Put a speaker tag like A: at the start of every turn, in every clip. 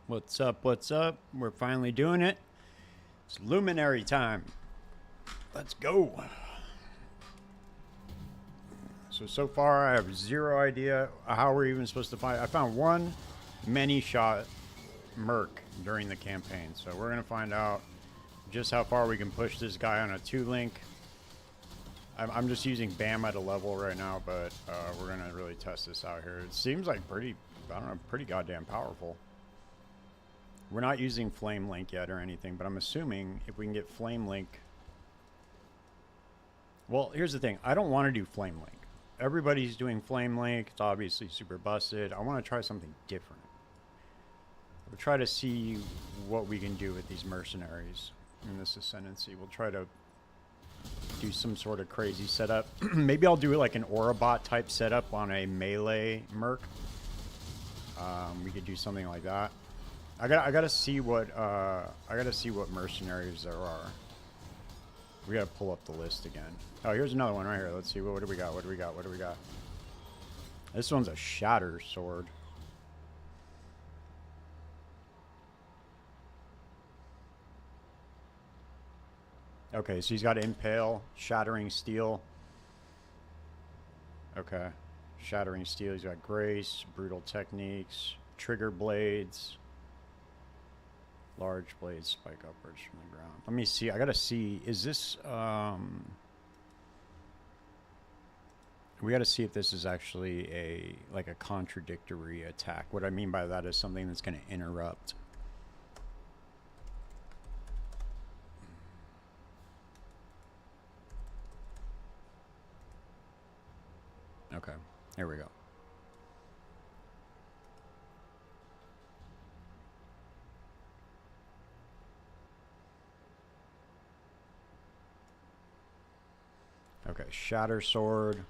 A: What's up? What's up? We're finally doing it. It's Luminary time. Let's go. So far I have zero idea how we're even supposed to find. I found one many shot merc during the campaign, so we're gonna find out just how far we can push this guy on a 2-link. I'm just using BAM at a level right now, but we're gonna really test this out here. It seems like pretty goddamn powerful. We're not using Flame Link yet or anything, but I'm assuming if we can get Flame Link. Well, here's the thing. I don't want to do Flame Link. Everybody's doing Flame Link. It's obviously super busted. I want to try something different. We'll try to see what we can do with these mercenaries in this Ascendancy. We'll try to do some sort of crazy setup. Maybe I'll do like an Aurabot type setup on a melee merc. We could do something like that. I gotta see what mercenaries there are. We gotta pull up the list again. Oh, here's another one right here. Let's see. What do we got? What do we got? What do we got? This one's a shatter sword. Okay, so he's got impale, shattering steel. Okay, shattering steel. He's got grace, brutal techniques, trigger blades. Large blades spike upwards from the ground. Let me see. I gotta see. Is this we gotta see if this is actually a contradictory attack. What I mean by that is something that's gonna interrupt. Okay, here we go. Okay, shatter sword.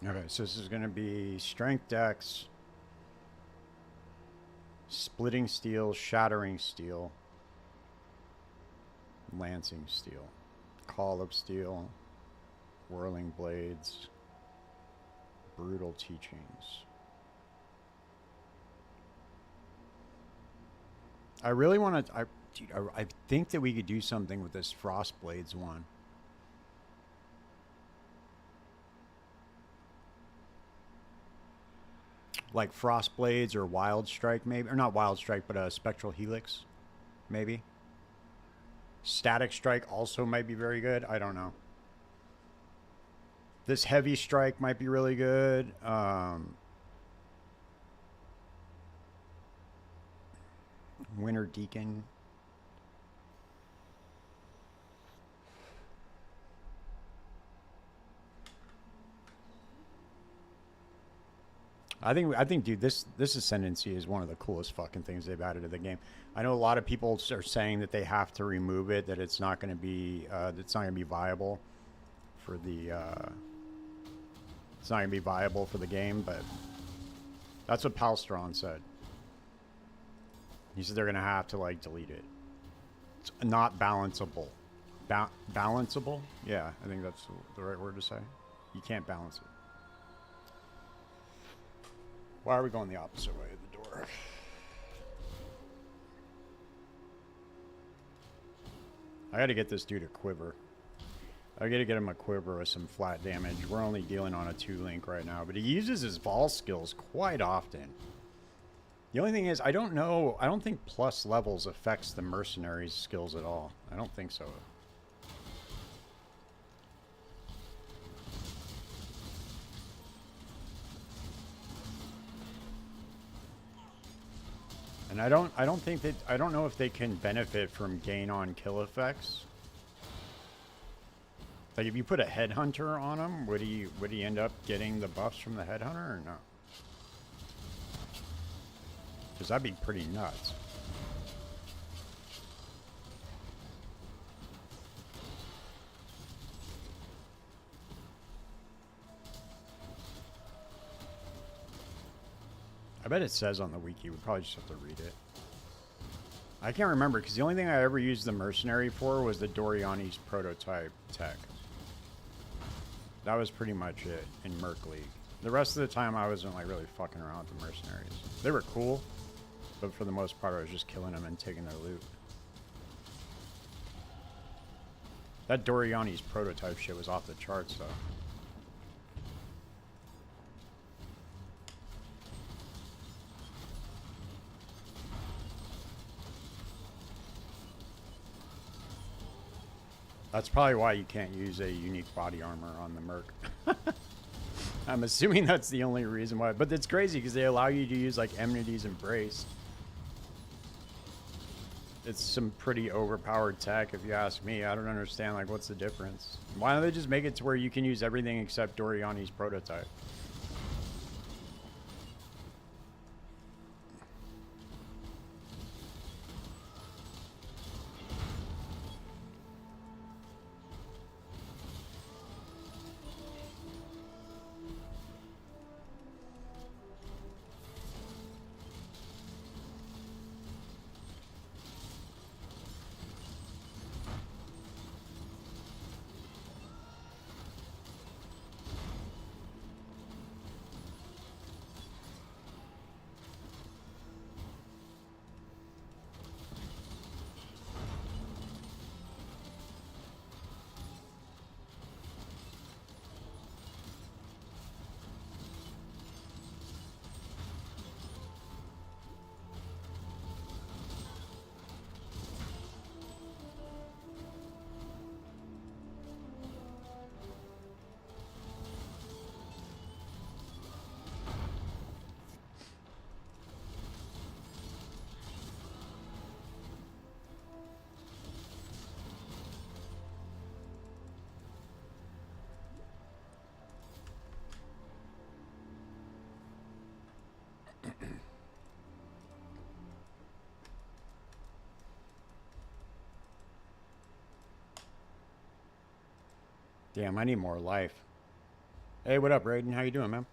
A: Okay, so this is going to be strength dex, splitting steel, shattering steel, lancing steel, call of steel, whirling blades, brutal teachings. I really want to. I think that we could do something with this Frost Blades one. Like Frost Blades or Wild Strike, maybe. Or not Wild Strike, but a Spectral Helix, maybe. Static Strike also might be very good. I don't know. This Heavy Strike might be really good. Winter Deacon. I think, dude, this Ascendancy is one of the coolest fucking things they've added to the game. I know a lot of people are saying that they have to remove it, that it's not going to be, viable for the, it's not going to be viable for the game, but that's what Palstron said. He said they're going to have to, delete it. It's not balanceable. Balanceable? Yeah, I think that's the right word to say. You can't balance it. Why are we going the opposite way of the door? I got to get this dude a quiver. I got to get him a quiver with some flat damage. We're only dealing on a 2-link right now, but he uses his Vol skills quite often. The only thing is, I don't know. I don't think plus levels affects the mercenaries' skills at all. I don't think so. And I don't know if they can benefit from gain on kill effects. Like if you put a headhunter on him, would he end up getting the buffs from the headhunter or no? Because that'd be pretty nuts. I bet it says on the wiki. We probably just have to read it. I can't remember because the only thing I ever used the mercenary for was the Doriani's prototype tech. That was pretty much it in Merc League. The rest of the time I wasn't like really fucking around with the mercenaries. They were cool, but for the most part I was just killing them and taking their loot. That Doriani's prototype shit was off the charts though. That's probably why you can't use a unique body armor on the Merc. I'm assuming that's the only reason why. But it's crazy because they allow you to use like Enmity's Embrace. It's some pretty overpowered tech if you ask me. I don't understand like what's the difference. Why don't they just make it to where you can use everything except Doriani's prototype? Damn, I need more life. Hey, what up, Raiden? How you doing, man?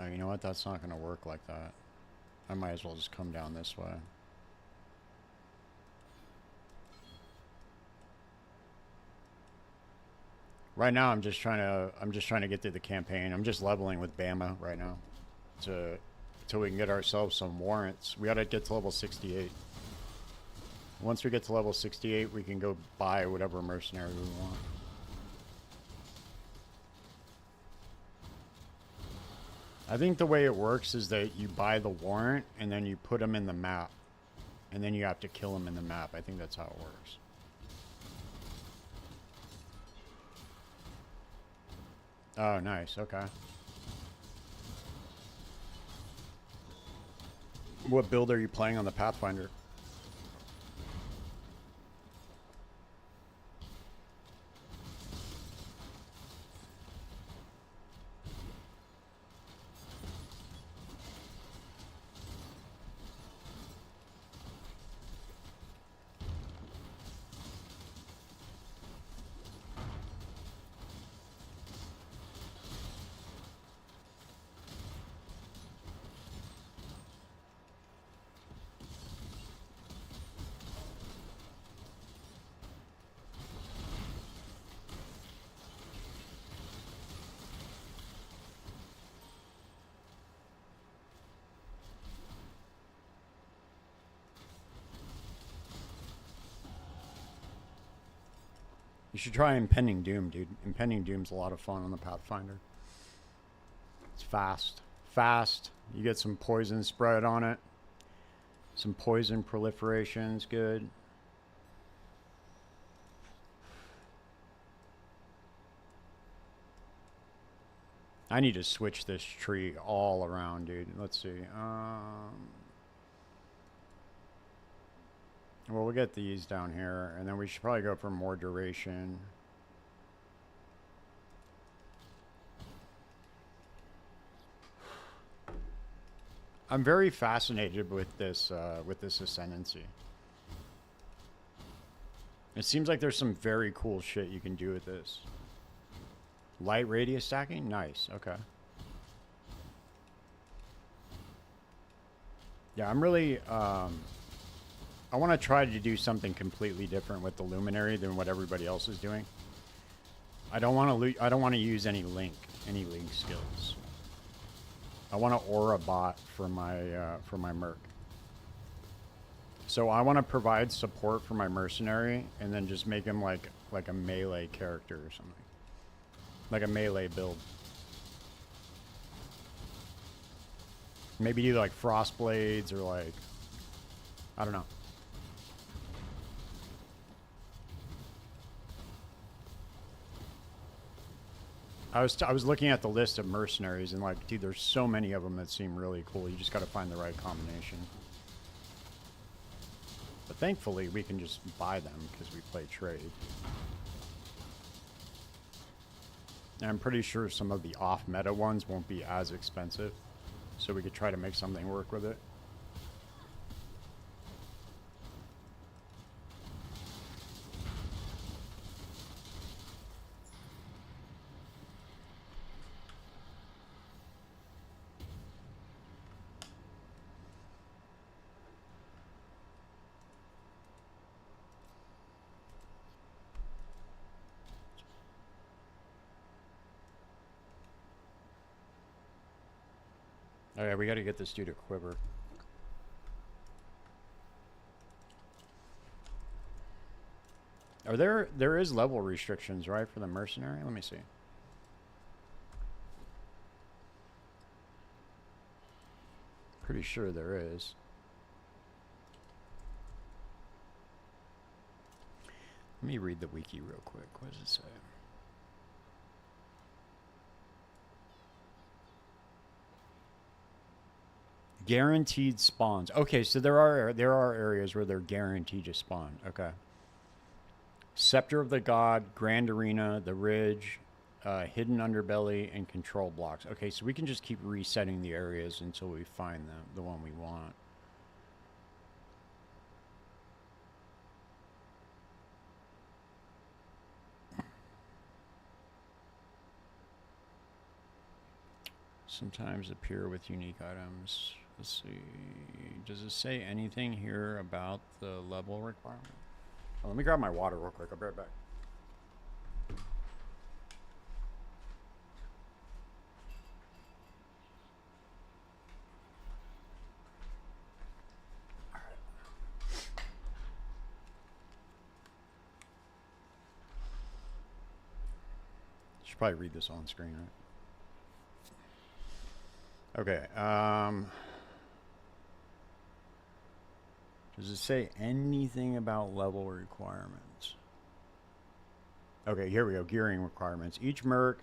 A: Oh, you know what? That's not going to work like that. I might as well just come down this way. Right now, I'm just trying to get through the campaign. I'm just leveling with Bama right now, till we can get ourselves some warrants. We gotta get to level 68. Once we get to level 68, we can go buy whatever mercenary we want. I think the way it works is that you buy the warrant and then you put them in the map, and then you have to kill them in the map. I think that's how it works. Oh, nice. Okay. What build are you playing on the Pathfinder? You should try Impending Doom, dude. Impending Doom's a lot of fun on the Pathfinder. It's fast. Fast. You get some poison spread on it. Some poison proliferation's good. I need to switch this tree all around, dude. Let's see. Well, we'll get these down here, and then we should probably go for more duration. I'm very fascinated with this ascendancy. It seems like there's some very cool shit you can do with this. Light radius stacking? Nice. Okay. Yeah, I'm really... I want to try to do something completely different with the Luminary than what everybody else is doing. I don't want to use any link skills. I want to aura bot for my merc. So I want to provide support for my mercenary and then just make him like a melee character or something. Like a melee build. Maybe do like frost blades or like, I don't know. I was looking at the list of mercenaries and like, dude, there's so many of them that seem really cool. You just got to find the right combination. But thankfully, we can just buy them because we play trade. And I'm pretty sure some of the off-meta ones won't be as expensive. So we could try to make something work with it. Oh yeah, we got to get this dude a quiver. Are there is level restrictions, right, for the mercenary? Let me see. Pretty sure there is. Let me read the wiki real quick. What does it say? Guaranteed spawns. Okay, so there are areas where they're guaranteed to spawn. Okay. Scepter of the God, Grand Arena, the Ridge, Hidden Underbelly, and Control Blocks. Okay, so we can just keep resetting the areas until we find the one we want. Sometimes appear with unique items. Let's see. Does it say anything here about the level requirement? Oh, let me grab my water real quick. I'll be right back. Should probably read this on screen, right? Okay. Does it say anything about level requirements? Okay, here we go. Gearing requirements. Each merc,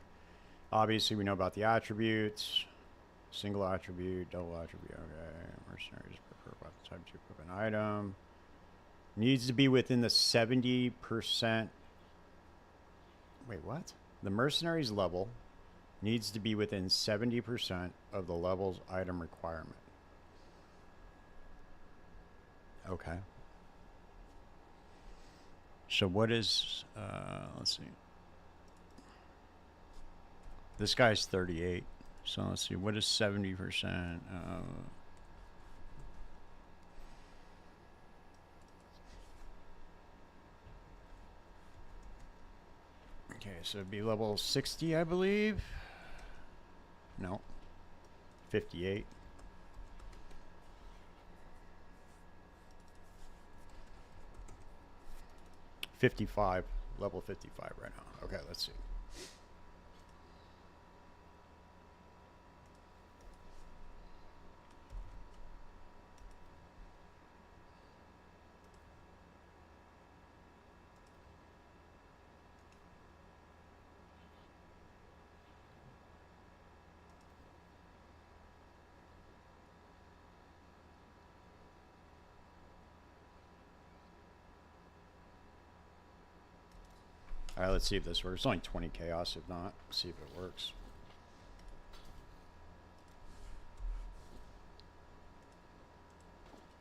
A: obviously we know about the attributes. Single attribute, double attribute. Okay. Mercenaries prefer weapon type to equip an item. Needs to be within the 70%. Wait, what? The mercenaries level needs to be within 70% of the level's item requirement. Okay. So what is, let's see. This guy's 38. So let's see, what is 70%? Okay, so it'd be level 60, I believe. No. 58. Level 55 right now. Okay, let's see. Alright, let's see if this works. It's only 20 chaos. If not, see if it works.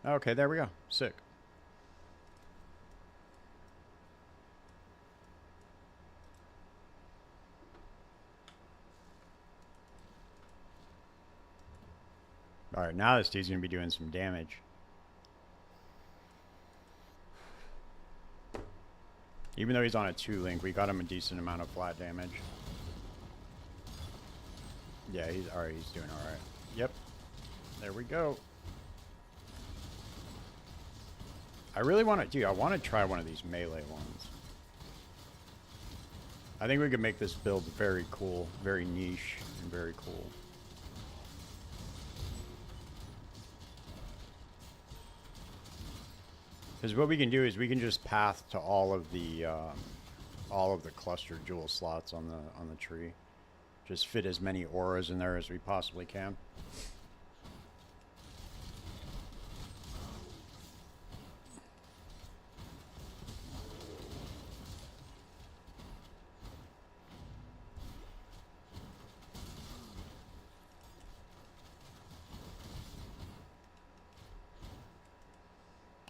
A: Okay, there we go. Sick. Alright, now this dude's going to be doing some damage. Even though he's on a 2-link, we got him a decent amount of flat damage. Yeah, he's alright. He's doing alright. Yep. There we go. I really want to... Dude, I want to try one of these melee ones. I think we could make this build very cool. Very niche and very cool. Because what we can do is we can just path to all of the clustered jewel slots on the tree. Just fit as many auras in there as we possibly can.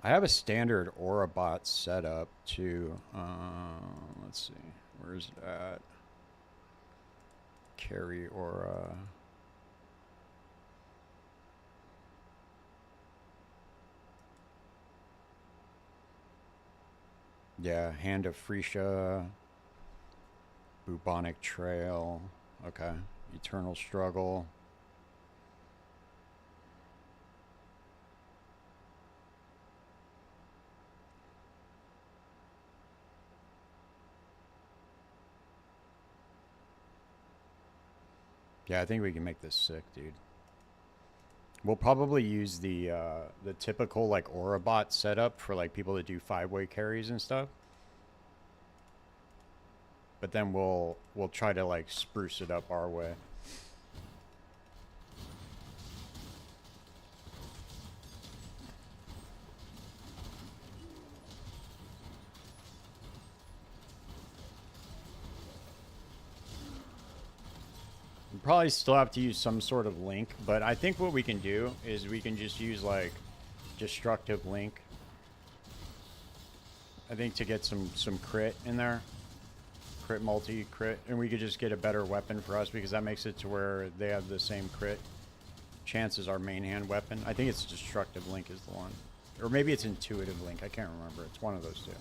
A: I have a standard aura bot set up to, let's see, where's it at? Carry aura. Yeah, Hand of Freesia, Bubonic Trail, okay, Eternal Struggle. Yeah, I think we can make this sick, dude. We'll probably use the typical like aura bot setup for like people that do 5-way carries and stuff. But then we'll try to like spruce it up our way. Probably still have to use some sort of link, but I think what we can do is we can just use like destructive link. I think to get some crit in there, crit multi-crit, and we could just get a better weapon for us because that makes it to where they have the same crit chance as our main hand weapon. I think it's destructive link is the one, or maybe it's intuitive link. I can't remember. It's one of those two.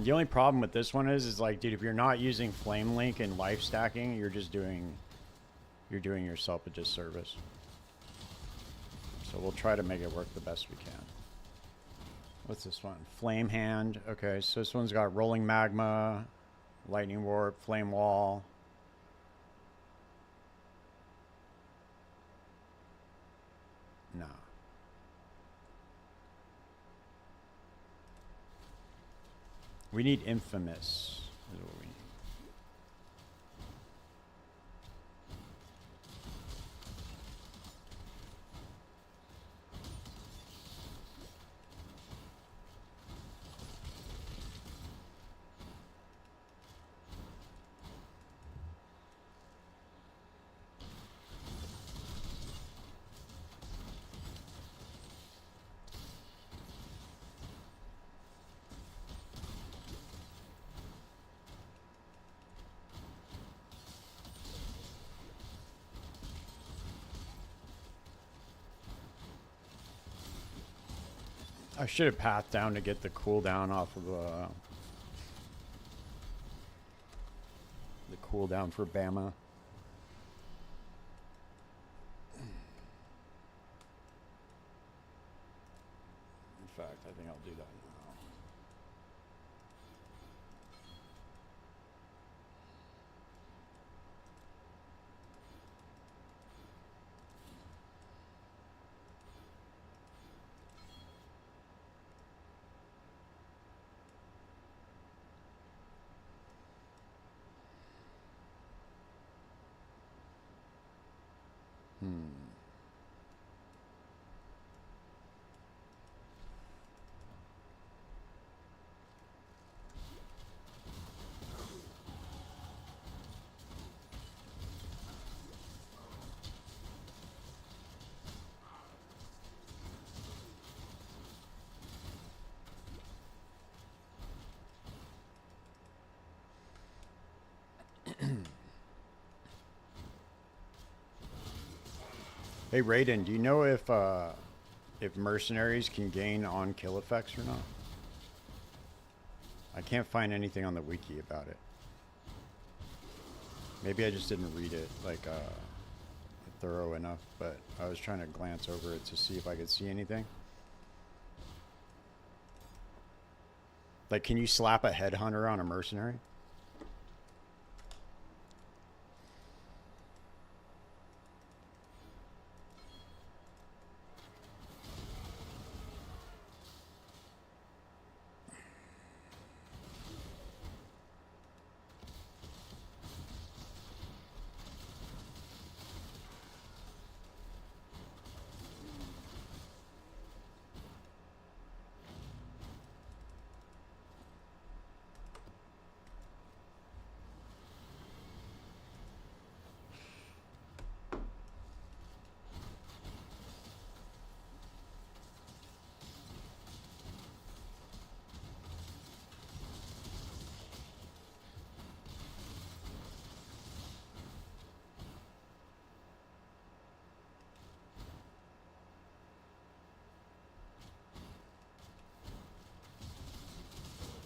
A: The only problem with this one is like, dude, if you're not using Flame Link and life stacking, you're doing yourself a disservice. So we'll try to make it work the best we can. What's this one? Flame Hand. Okay, so this one's got Rolling Magma, Lightning Warp, Flame Wall. Nah. We need Infamous. Is what we need. I should have pathed down to get the cooldown off of the cooldown for Bama. In fact, I think I'll do that now. Hmm. Hey Raiden, do you know if mercenaries can gain on kill effects or not? I can't find anything on the wiki about it. Maybe I just didn't read it like thorough enough, but I was trying to glance over it to see if I could see anything. Like, can you slap a headhunter on a mercenary?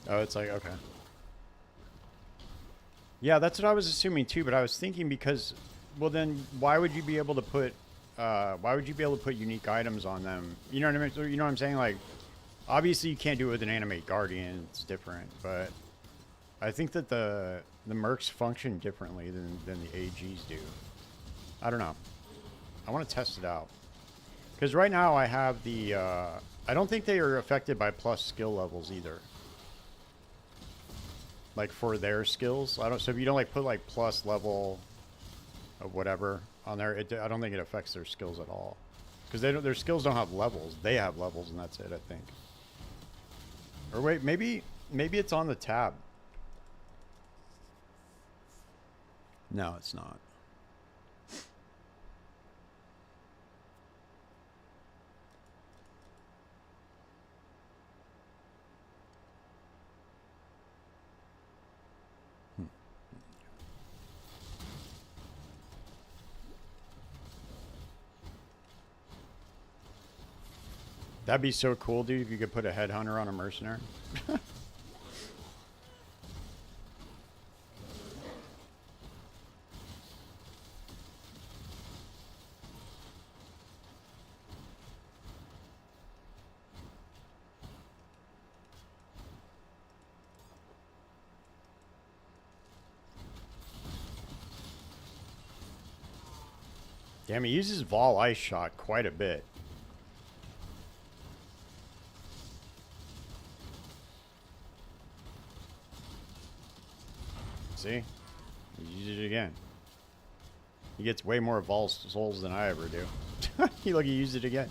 A: Oh, it's like, okay. Yeah, that's what I was assuming too, but I was thinking because, well then, why would you be able to put, unique items on them? You know what I mean? You know what I'm saying? Like, obviously you can't do it with an animate guardian, it's different, but I think that the mercs function differently than the AGs do. I don't know. I want to test it out. Because right now I have the, I don't think they are affected by plus skill levels either. Like for their skills, I don't. So if you don't like put like plus level of whatever on there, I don't think it affects their skills at all. Because their skills don't have levels. They have levels, and that's it. I think. Or wait, maybe it's on the tab. No, it's not. That'd be so cool, dude, if you could put a headhunter on a mercenary. Damn, he uses Vol Ice Shot quite a bit. See? He uses it again. He gets way more Vol souls than I ever do. He used it again.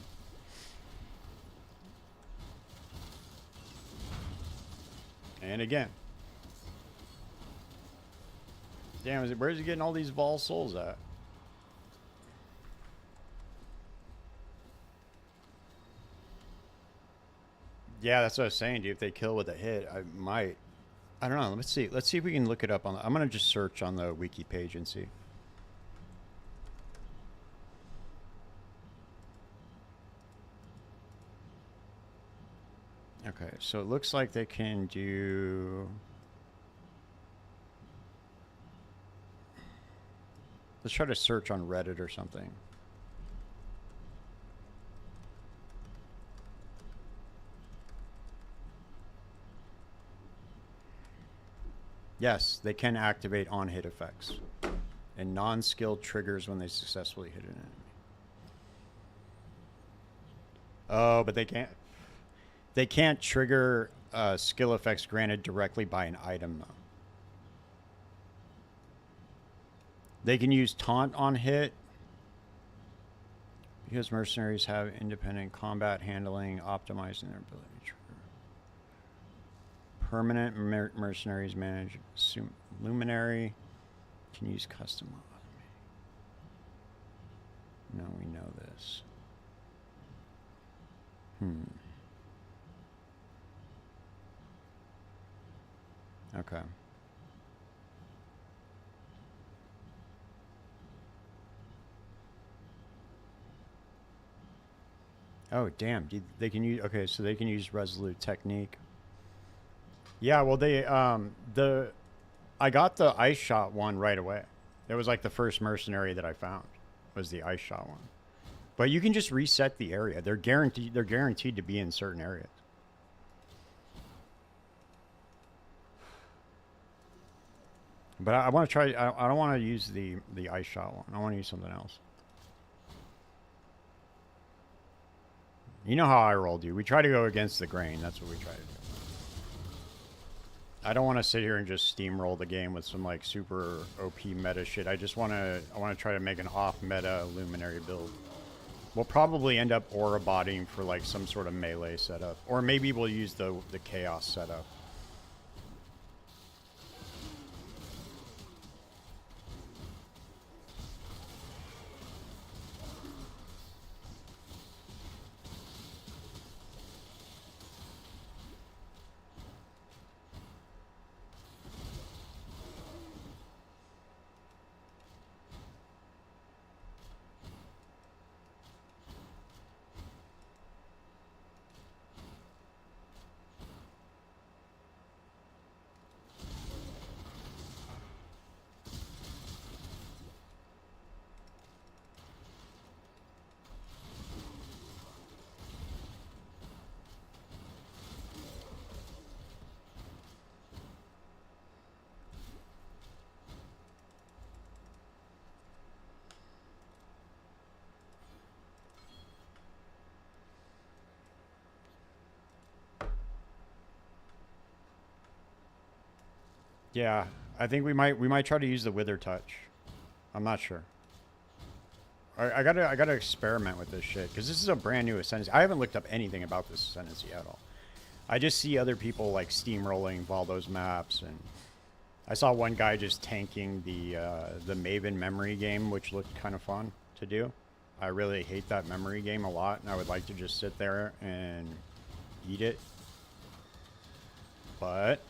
A: And again. Damn, where's he getting all these Vol souls at? Yeah, that's what I was saying, dude. If they kill with a hit, I might. I don't know. Let's see. Let's see if we can look it up on. I'm gonna just search on the wiki page and see. Okay, so it looks like they can do. Let's try to search on Reddit or something. Yes, they can activate on-hit effects. And non-skilled triggers when they successfully hit an enemy. Oh, but they can't. They can't trigger skill effects granted directly by an item, though. They can use taunt on hit. Because mercenaries have independent combat handling, optimizing their ability. Permanent mercenaries manage Luminary. Can use custom. No, we know this. Okay. Oh, damn. They can use... Okay, so they can use Resolute Technique. Yeah, well, I got the Ice Shot one right away. It was like the first mercenary that I found was the Ice Shot one. But you can just reset the area. They're guaranteed to be in certain areas. But I want to try... I don't want to use the Ice Shot one. I want to use something else. You know how I roll, dude. We try to go against the grain. That's what we try to do. I don't want to sit here and just steamroll the game with some like super OP meta shit. I want to try to make an off meta Luminary build. We'll probably end up aura botting for like some sort of melee setup, or maybe we'll use the chaos setup. Yeah, I think we might try to use the Wither Touch. I'm not sure. I gotta experiment with this shit because this is a brand new ascendancy. I haven't looked up anything about this ascendancy at all. I just see other people like steamrolling Valdo's maps, and I saw one guy just tanking the Maven memory game, which looked kind of fun to do. I really hate that memory game a lot, and I would like to just sit there and eat it. But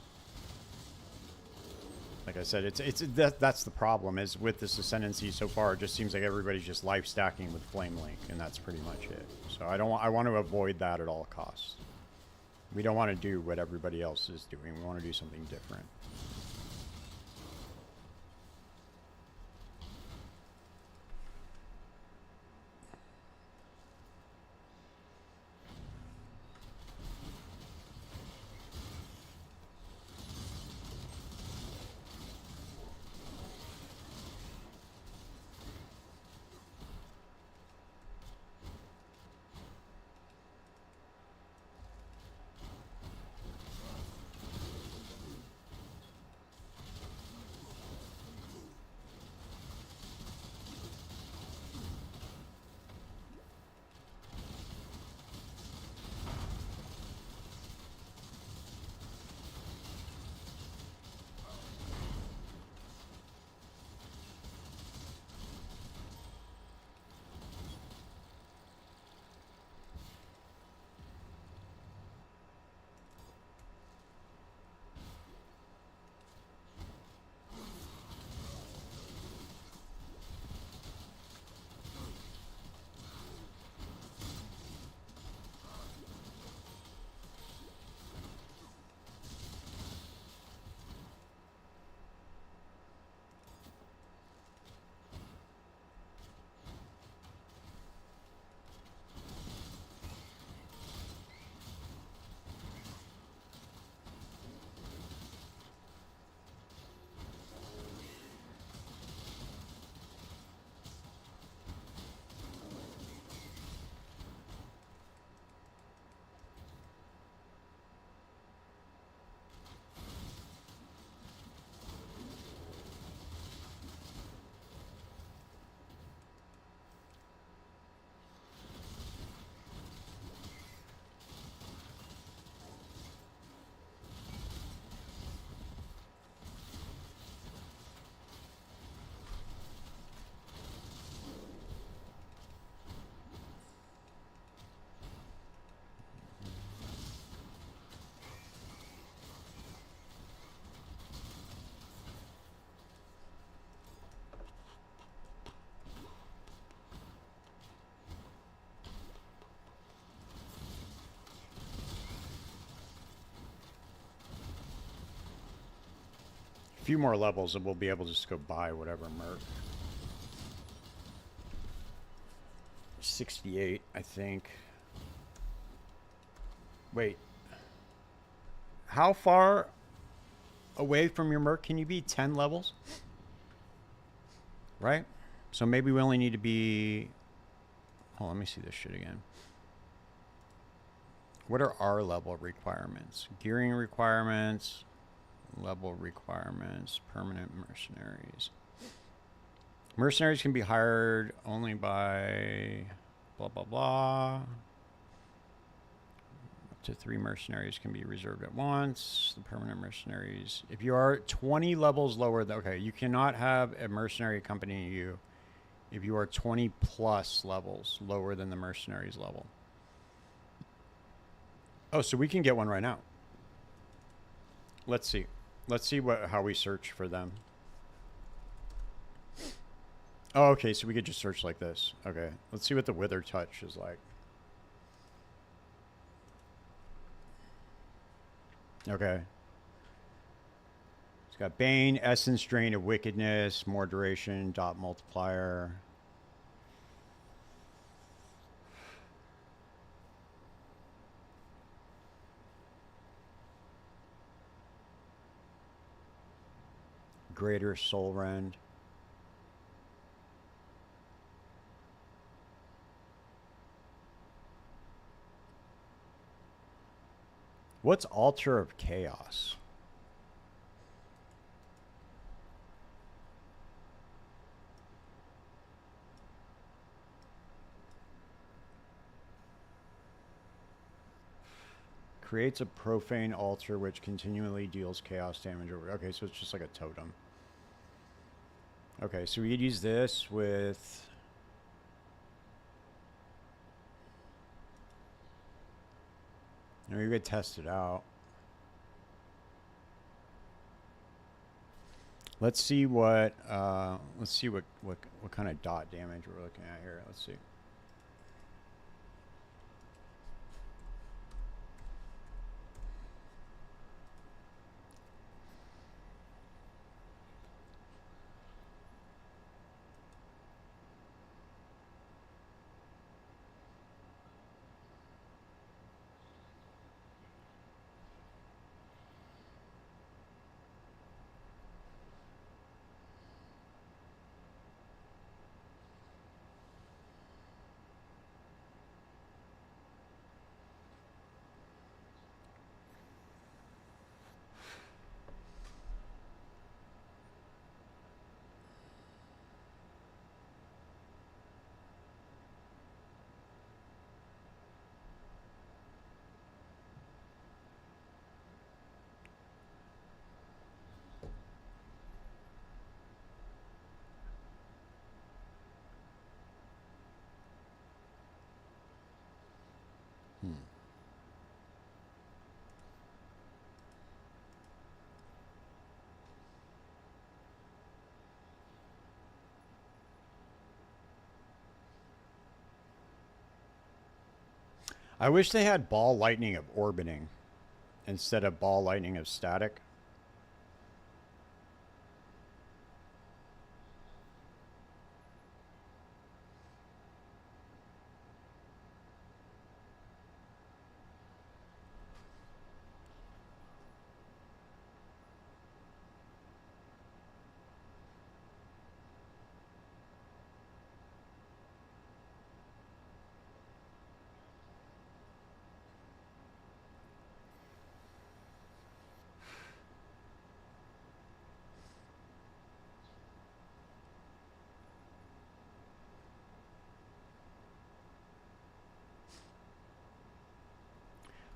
A: like I said, that's the problem is with this ascendancy so far. It just seems like everybody's just life stacking with Flame Link, and that's pretty much it. So I want to avoid that at all costs. We don't want to do what everybody else is doing. We want to do something different. few more levels and we'll be able to just go buy whatever merc. 68, I think. Wait. How far away from your merc can you be? 10 levels? Right? So maybe we only need to be... Oh, let me see this shit again. What are our level requirements? Gearing requirements, level requirements, permanent mercenaries. Mercenaries can be hired only by blah, blah, blah. Up to 3 mercenaries can be reserved at once. The permanent mercenaries. If you are 20 levels lower, okay, you cannot have a mercenary accompanying you if you are 20 plus levels lower than the mercenaries level. Oh, so we can get one right now. Let's see. Let's see how we search for them. Oh, okay, so we could just search like this. Okay, let's see what the Wither Touch is like. Okay. It's got Bane, Essence, Drain of Wickedness, more duration, dot multiplier. Greater Soul Rend. What's Altar of Chaos? Creates a profane altar which continually deals chaos damage over. Okay, so it's just like a totem. Okay, so we could use this with... Maybe we could test it out. Let's see what kind of dot damage we're looking at here. Let's see. I wish they had ball lightning of orbiting instead of ball lightning of static.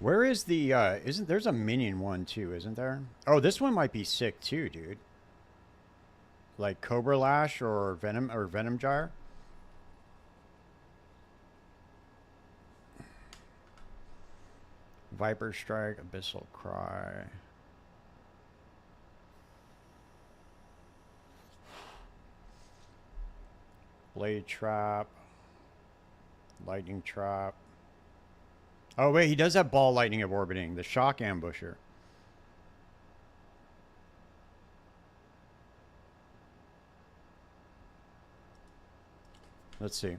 A: Where is the, isn't, there's a minion one too, isn't there? Oh, this one might be sick too, dude. Like Cobra Lash or Venom Gyre. Viper Strike, Abyssal Cry. Blade Trap. Lightning Trap. Oh, wait, he does have ball lightning of orbiting. The Shock Ambusher. Let's see.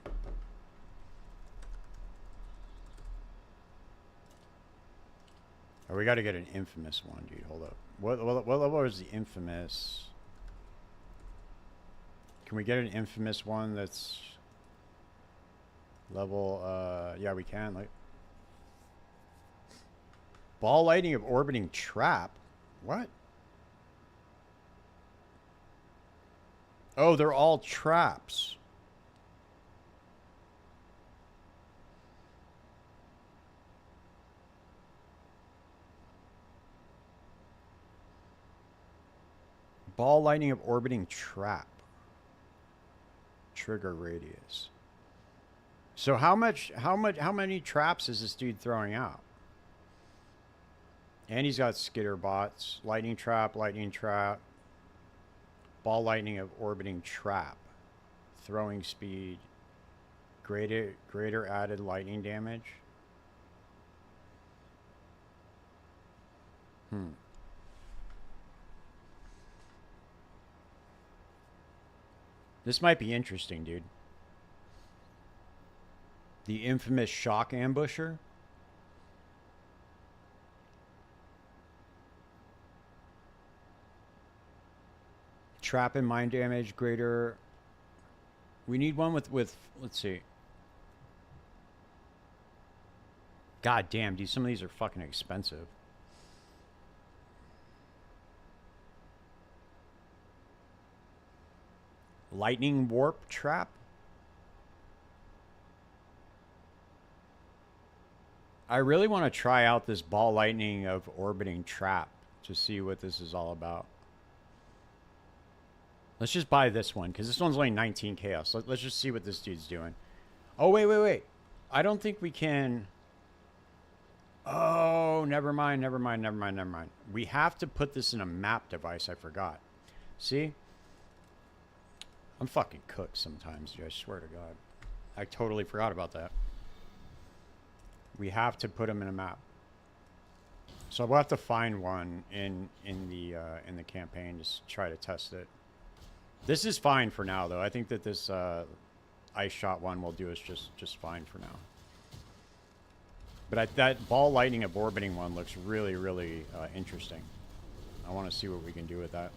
A: Oh, we got to get an infamous one, dude. Hold up. What level is the infamous? Can we get an infamous one that's level? Yeah, we can. Like ball lightning of orbiting trap. What? Oh, they're all traps. Ball lightning of orbiting trap. Trigger radius. So how many traps is this dude throwing out? And he's got skitter bots. Lightning trap, ball lightning of orbiting trap. Throwing speed. Greater added lightning damage. This might be interesting, dude. The infamous shock ambusher. Trap and mind damage, greater. We need one with let's see. God damn, dude, some of these are fucking expensive. Lightning warp trap. I really want to try out this ball lightning of orbiting trap to see what this is all about. Let's just buy this one because this one's only 19 chaos. Let's just see what this dude's doing. Oh, wait. I don't think we can. Oh, never mind. We have to put this in a map device. I forgot. See? I'm fucking cooked sometimes, dude. I swear to God. I totally forgot about that. We have to put them in a map. So we'll have to find one in the campaign. Just try to test it. This is fine for now, though. I think that this ice shot one will do us just fine for now. But that ball lightning of orbiting one looks really, really interesting. I want to see what we can do with that.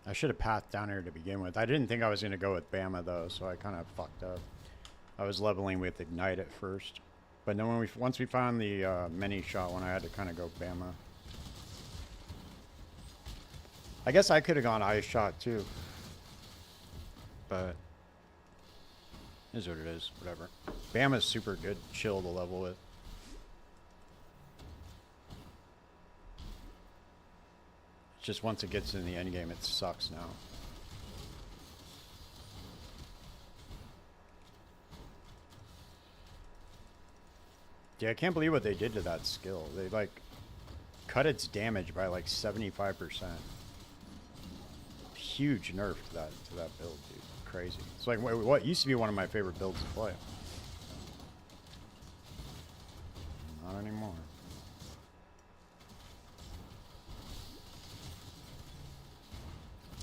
A: I should have pathed down here to begin with. I didn't think I was going to go with Bama, though, so I kind of fucked up. I was leveling with Ignite at first. But then once we found the mini shot one, I had to kind of go Bama. I guess I could have gone Ice Shot, too. But it is what it is. Whatever. Bama's super good. Chill to level with. Just once it gets in the end game, it sucks now. Yeah, I can't believe what they did to that skill. They like cut its damage by like 75%. Huge nerf to that build, dude. Crazy. It's like what used to be one of my favorite builds to play. Not anymore.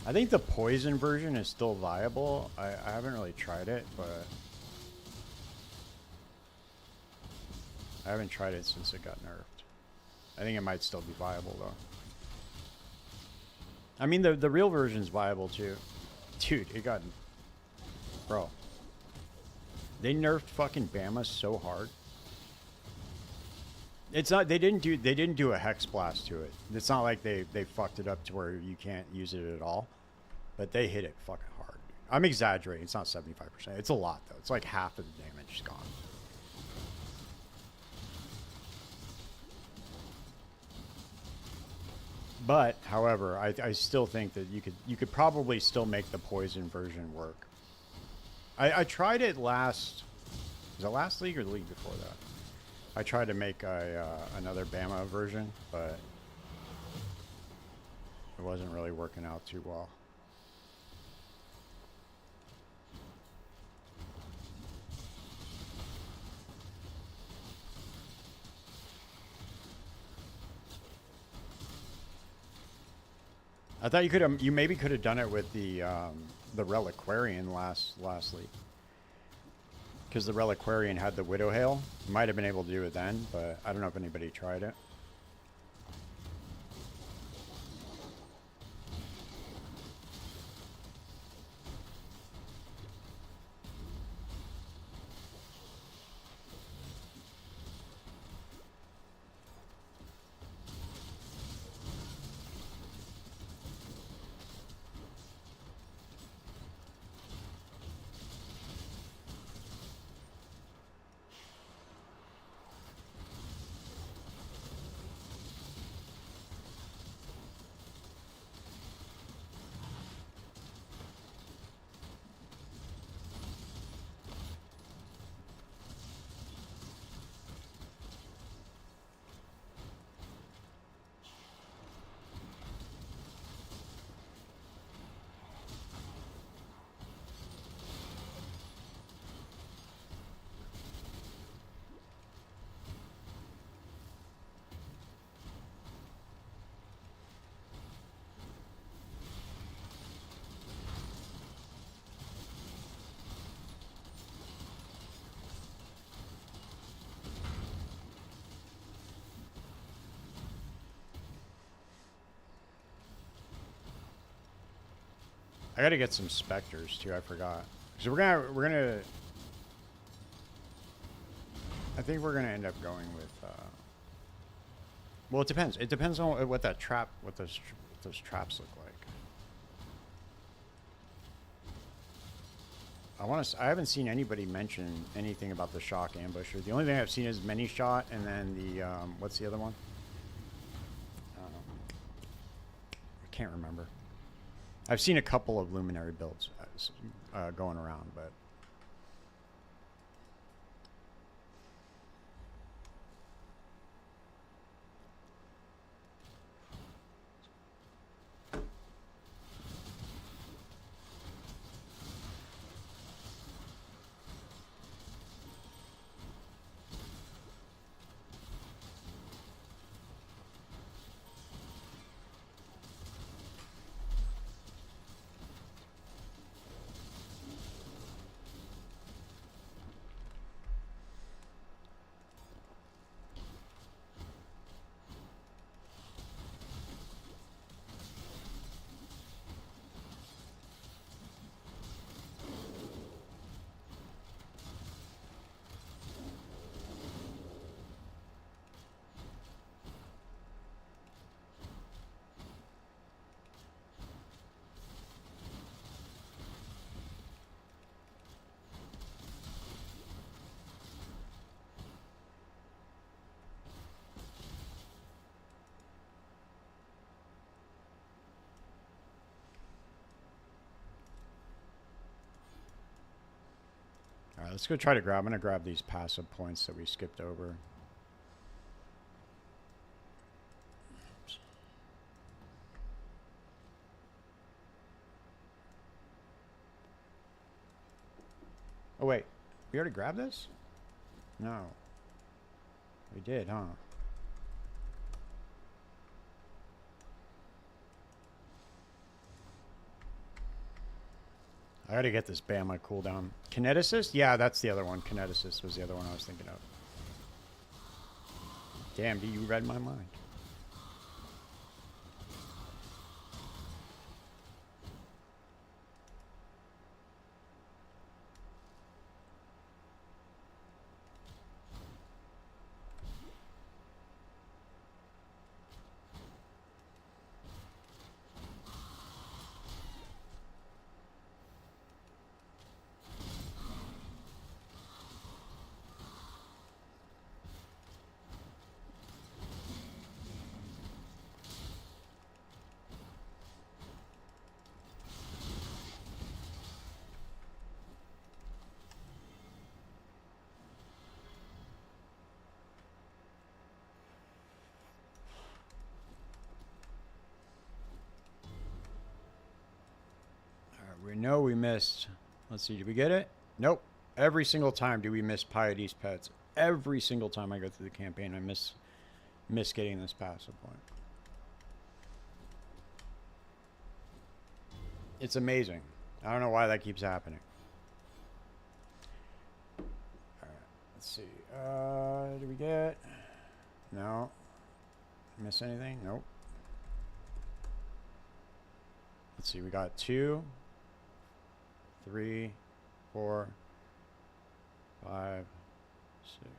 A: I think the poison version is still viable. I haven't really tried it, but I haven't tried it since it got nerfed. I think it might still be viable, though. I mean, the real version's viable, too. Dude, it got... Bro. They nerfed fucking Bama so hard. It's not... They didn't do a Hex Blast to it. It's not like they fucked it up to where you can't use it at all. But they hit it fucking hard. I'm exaggerating. It's not 75%. It's a lot, though. It's like half of the damage is gone. But, however, I still think that you could probably still make the poison version work. I tried it last... Was it last league or the league before that? I tried to make another Bama version, but it wasn't really working out too well. I thought you maybe could have done it with the Reliquarian last league. Because the Reliquarian had the Widow Hail. Might have been able to do it then, but I don't know if anybody tried it. I gotta get some specters too. I forgot. So we're gonna. I think we're gonna end up going with. Well, it depends. It depends on what those traps look like. I haven't seen anybody mention anything about the shock ambusher. The only thing I've seen is mini shot, and then the what's the other one? I can't remember. I've seen a couple of Luminary builds going around, but Let's go try to grab. I'm gonna grab these passive points that we skipped over. Oh wait, we already grabbed this? No. We did, huh? I gotta get this Bama cooldown. Kineticist? Yeah, that's the other one. Kineticist was the other one I was thinking of. Damn, you read my mind. We know we missed. Let's see, did we get it? Nope. Every single time do we miss Piety's Pets. Every single time I go through the campaign, I miss getting this passive point. It's amazing. I don't know why that keeps happening. Alright, let's see. Did we get? No. Miss anything? Nope. Let's see, we got 2, 3, 4, 5, 6.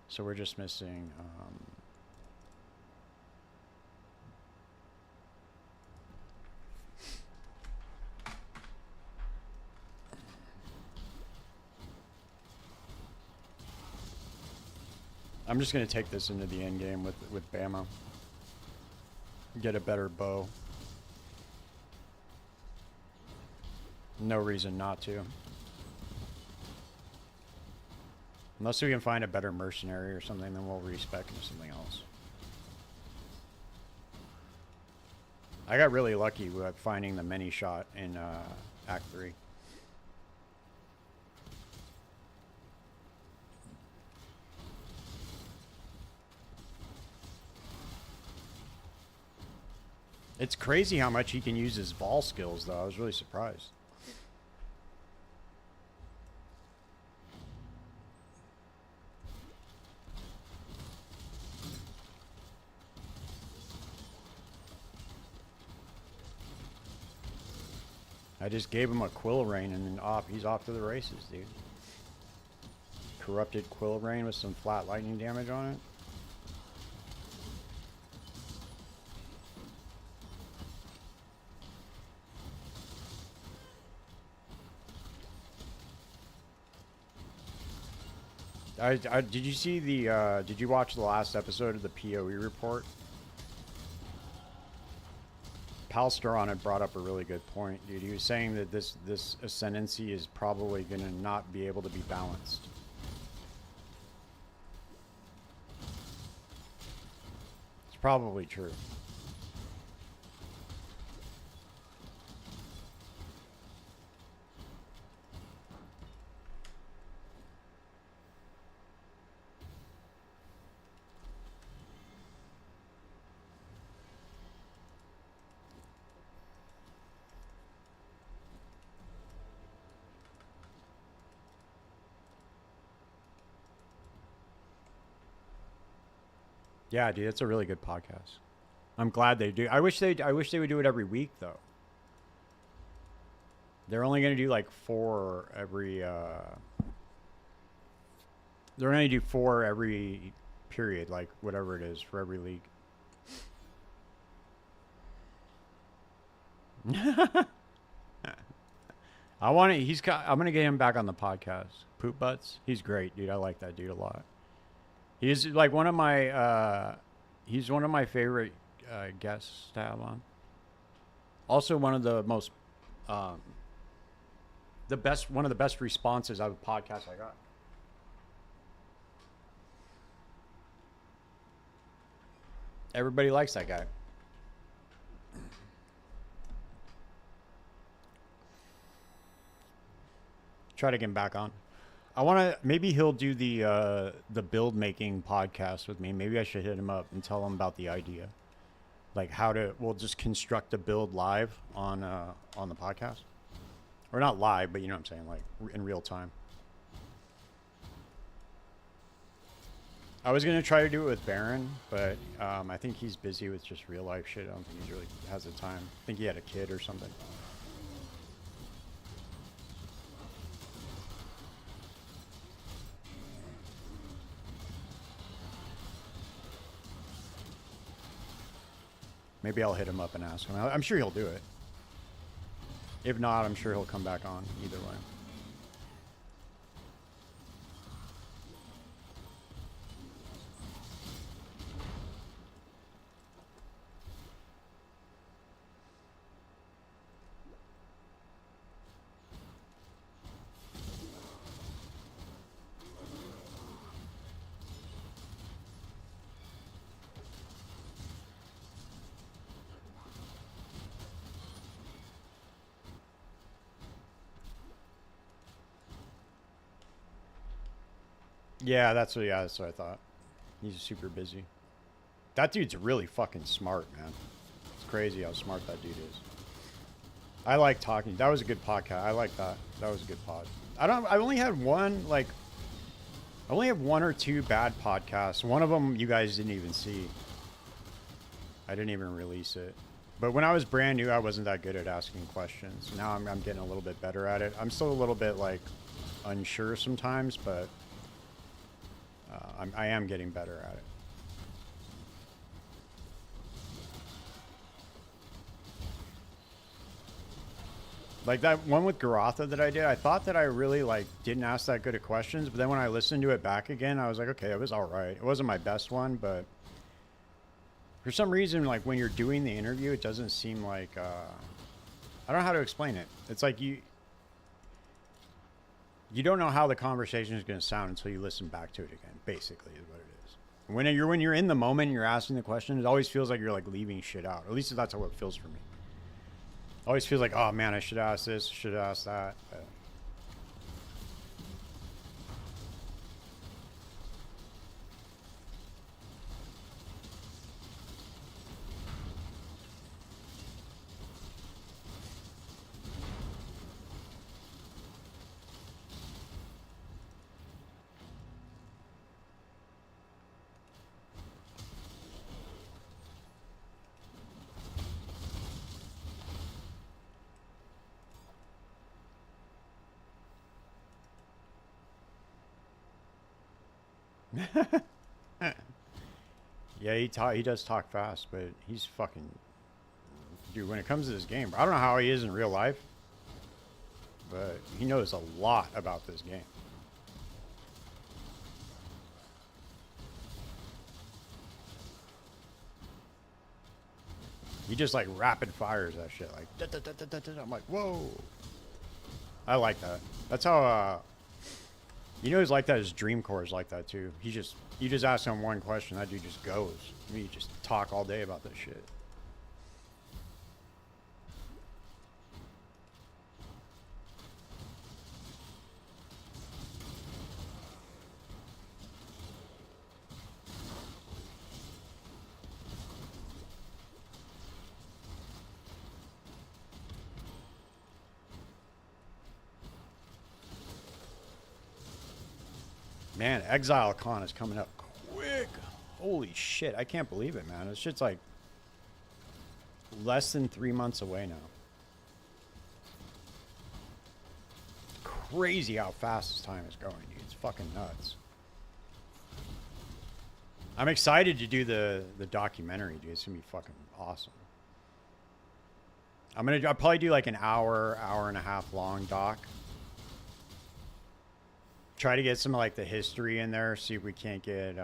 A: So we're just missing I'm just gonna take this into the end game with Bama. Get a better bow. No reason not to. Unless we can find a better mercenary or something, then we'll respec into something else. I got really lucky with finding the mini shot in Act 3. It's crazy how much he can use his ball skills, though. I was really surprised. I just gave him a Quill Rain and then he's off to the races, dude. Corrupted Quill Rain with some flat lightning damage on it. Did you see the, did you watch the last episode of the PoE report? Palsteron had brought up a really good point, dude. He was saying that this ascendancy is probably going to not be able to be balanced. It's probably true. Yeah, dude, it's a really good podcast. I'm glad they do. I wish they would do it every week though. They're only going to do like 4 every they're going to do 4 every period, like whatever it is for every league. I'm going to get him back on the podcast. Poop Butts. He's great, dude. I like that dude a lot. He's like one of my favorite guests to have on. Also one of the most one of the best responses out of a podcast I got. Everybody likes that guy. Try to get him back on. I want to. Maybe he'll do the build making podcast with me. Maybe I should hit him up and tell him about the idea, like how to. We'll just construct a build live on the podcast, or not live, but you know what I'm saying, like in real time. I was gonna try to do it with Baron, but I think he's busy with just real life shit. I don't think he really has the time. I think he had a kid or something. Maybe I'll hit him up and ask him. I'm sure he'll do it. If not, I'm sure he'll come back on either way. Yeah, that's what I thought. He's super busy. That dude's really fucking smart, man. It's crazy how smart that dude is. I like talking. That was a good podcast. I like that. That was a good pod. I only had one, like, I only have one or two bad podcasts. One of them you guys didn't even see. I didn't even release it. But when I was brand new, I wasn't that good at asking questions. Now I'm getting a little bit better at it. I'm still a little bit, like, unsure sometimes, but I am getting better at it. Like that one with Garotha that I did, I thought that I really like didn't ask that good of questions, but then when I listened to it back again, I was like, okay, it was all right. It wasn't my best one, but for some reason, like when you're doing the interview, it doesn't seem like I don't know how to explain it. It's like you don't know how the conversation is going to sound until you listen back to it again. Basically, is what it is. When you're in the moment, and you're asking the question. It always feels like you're like leaving shit out. At least that's how it feels for me. It always feels like, oh man, I should ask this, should ask that. But yeah, he does talk fast, but he's fucking dude. When it comes to this game, I don't know how he is in real life, but he knows a lot about this game. He just like rapid fires that shit, like da, da, da, da, da, da. I'm like, whoa. I like that. That's how you know he's like that. His Dream Core is like that too. You just ask him one question, that dude just goes. You just talk all day about this shit. Man, Exile Con is coming up quick. Holy shit, I can't believe it, man. This shit's like less than 3 months away now. Crazy how fast this time is going, dude. It's fucking nuts. I'm excited to do the documentary, dude. It's gonna be fucking awesome. I'll probably do like an hour and a half long doc. Try to get some like the history in there. See if we can't get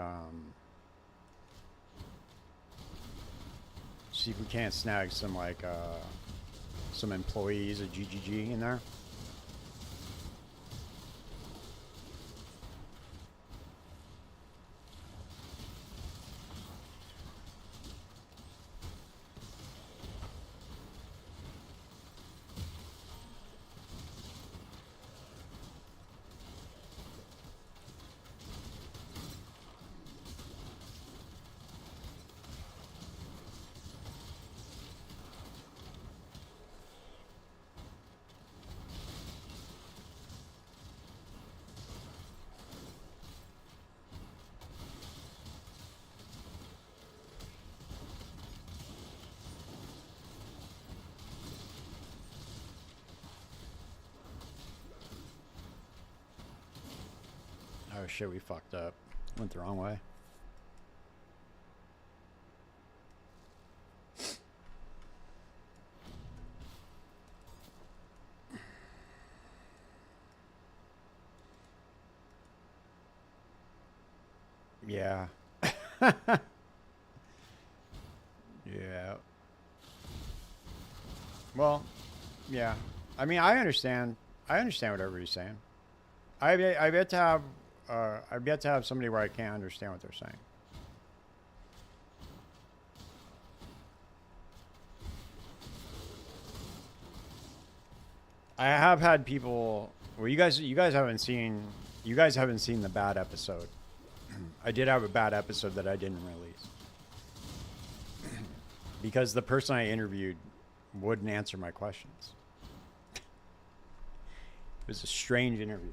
A: see if we can't snag some like some employees of GGG in there. shit, we fucked up. Went the wrong way. Yeah. Yeah. Well, yeah. I mean, I understand. I understand what everybody's saying. I've yet to have I've yet to have somebody where I can't understand what they're saying. I have had people. Well, you guys haven't seen the bad episode. I did have a bad episode that I didn't release because the person I interviewed wouldn't answer my questions. It was a strange interview.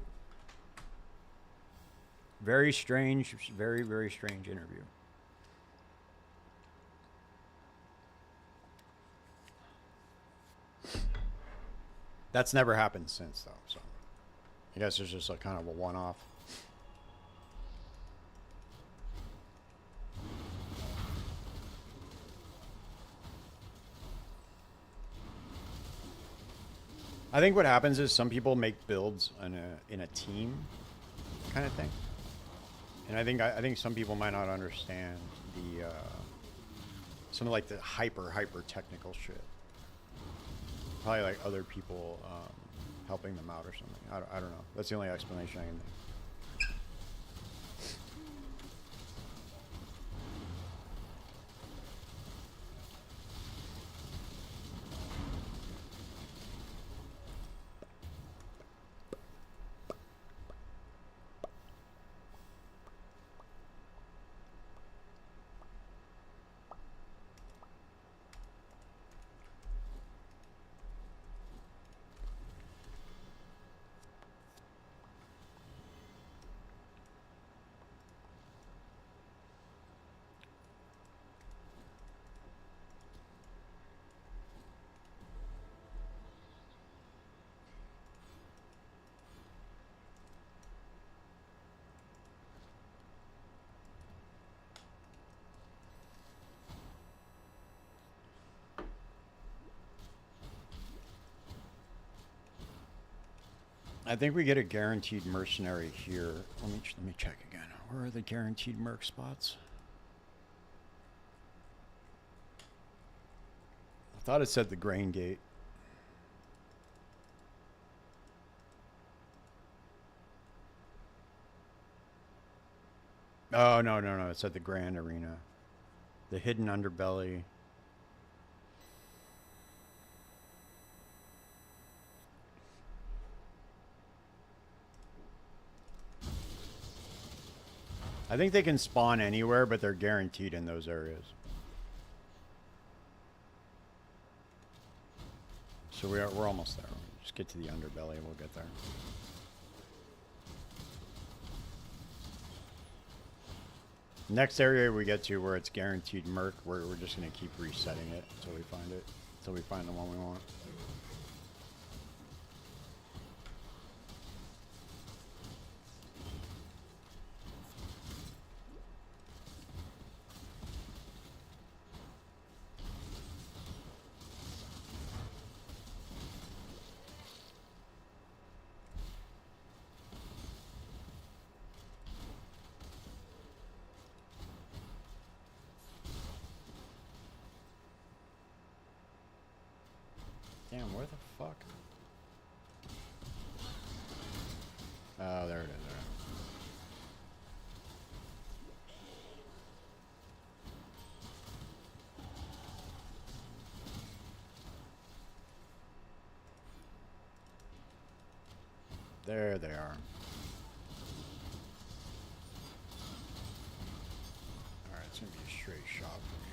A: Very strange, very, very strange interview. That's never happened since, though. So I guess there's just a kind of a one-off. I think what happens is some people make builds in a team kind of thing, and I think some people might not understand the some of like the hyper technical shit. Probably like other people helping them out or something. I don't know. That's the only explanation I can think. I think we get a guaranteed mercenary here. Let me check again. Where are the guaranteed merc spots? I thought it said the grain gate. Oh no, it said the grand arena. The hidden underbelly. I think they can spawn anywhere, but they're guaranteed in those areas. So we're almost there. We'll just get to the underbelly and we'll get there. Next area we get to where it's guaranteed merc, we're just going to keep resetting it until we find it. Until we find the one we want. Damn, where the fuck? Oh, there it is. There they are. Alright, it's gonna be a straight shot from here.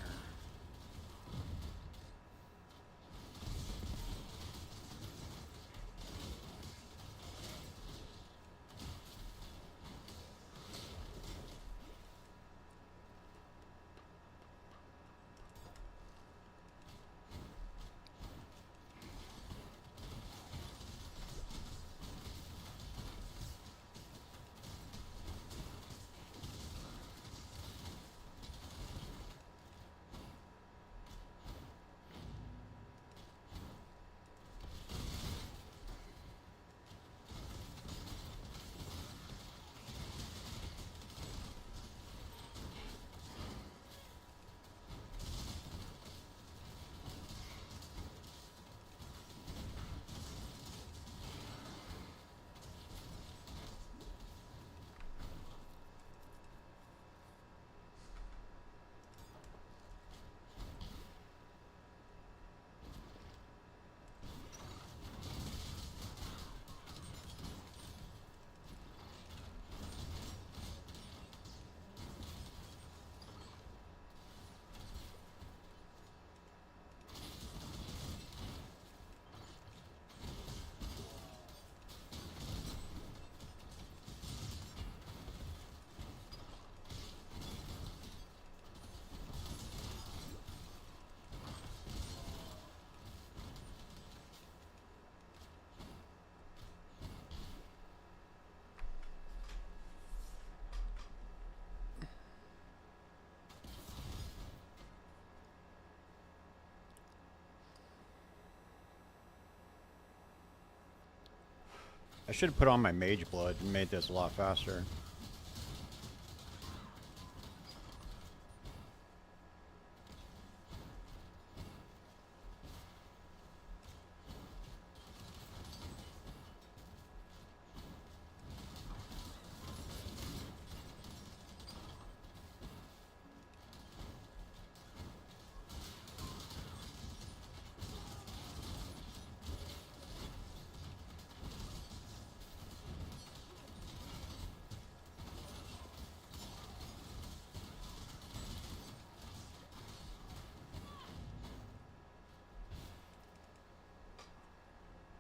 A: I should have put on my mage blood and made this a lot faster.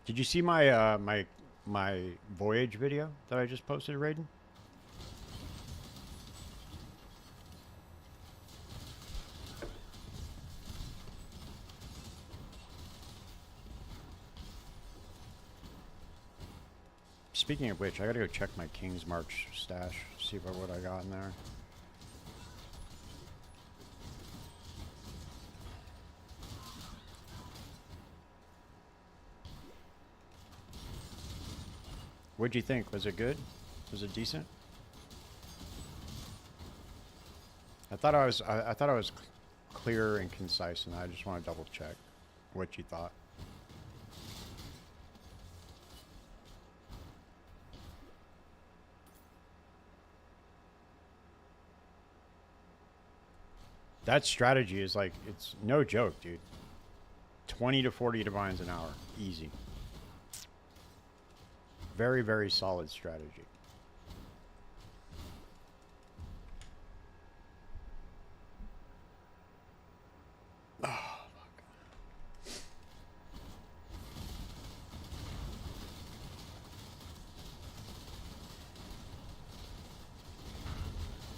A: Did you see my my voyage video that I just posted, Raiden? Speaking of which, I gotta go check my King's March stash, see what I got in there. What'd you think? Was it good? Was it decent? I thought I was clear and concise, and I just want to double check what you thought. That strategy is like, it's no joke, dude. 20 to 40 divines an hour. Easy. Very, very solid strategy. Oh, fuck.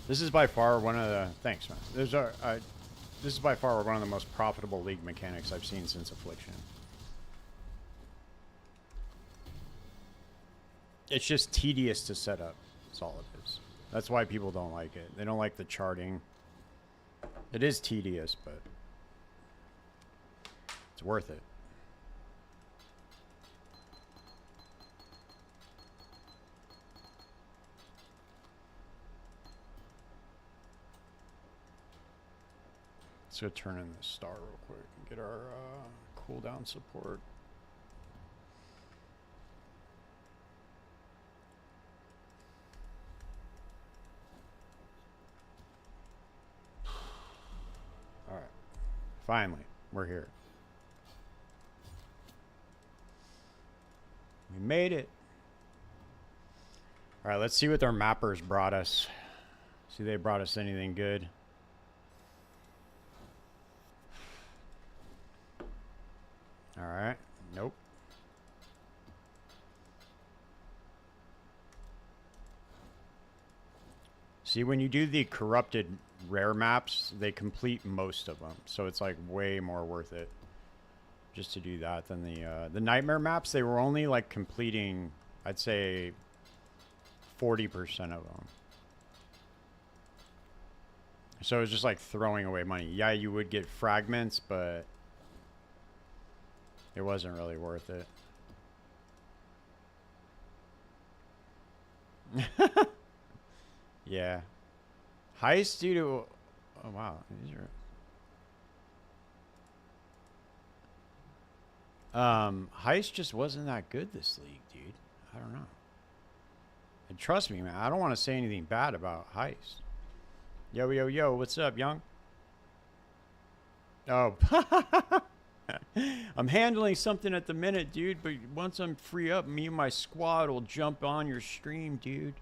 A: This is by far one of the... Thanks, man. This is by far one of the most profitable League mechanics I've seen since Affliction. It's just tedious to set up. That's all it is. That's why people don't like it. They don't like the charting. It is tedious, but it's worth it. Let's go turn in the star real quick and get our cooldown support. All right. Finally, we're here. We made it. All right, let's see what their mappers brought us. See if they brought us anything good. All right. Nope. See, when you do the corrupted rare maps, they complete most of them. So it's like way more worth it just to do that than the nightmare maps. They were only like completing, I'd say, 40% of them. So it was just like throwing away money. Yeah, you would get fragments, but it wasn't really worth it. Yeah. Heist due to... Oh, wow. These are... Heist just wasn't that good this league, dude. I don't know. And trust me, man, I don't want to say anything bad about Heist. Yo, yo, yo, what's up, young? Oh. I'm handling something at the minute, dude, but once I'm free up, me and my squad will jump on your stream, dude.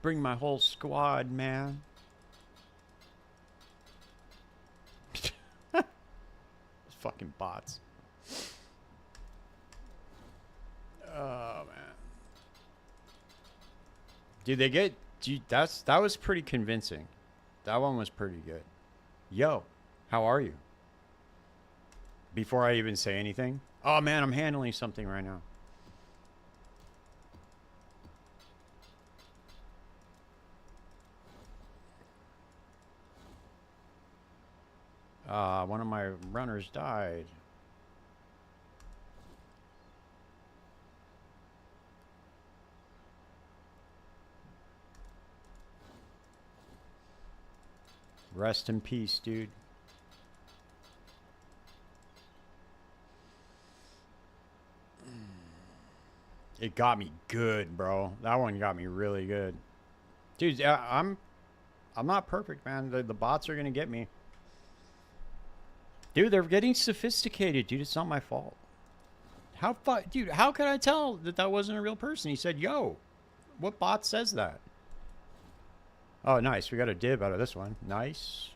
A: Bring my whole squad, man. Fucking bots. Oh, man. Dude, they get... Dude, that was pretty convincing. That one was pretty good. Yo, how are you? Before I even say anything. Oh, man, I'm handling something right now. One of my runners died. Rest in peace, dude. It got me good, bro. That one got me really good. Dude, yeah, I'm not perfect, man. The bots are gonna get me. Dude, they're getting sophisticated, dude. It's not my fault. Dude, how could I tell that that wasn't a real person? He said, yo. What bot says that? Oh, nice. We got a dib out of this one. Nice.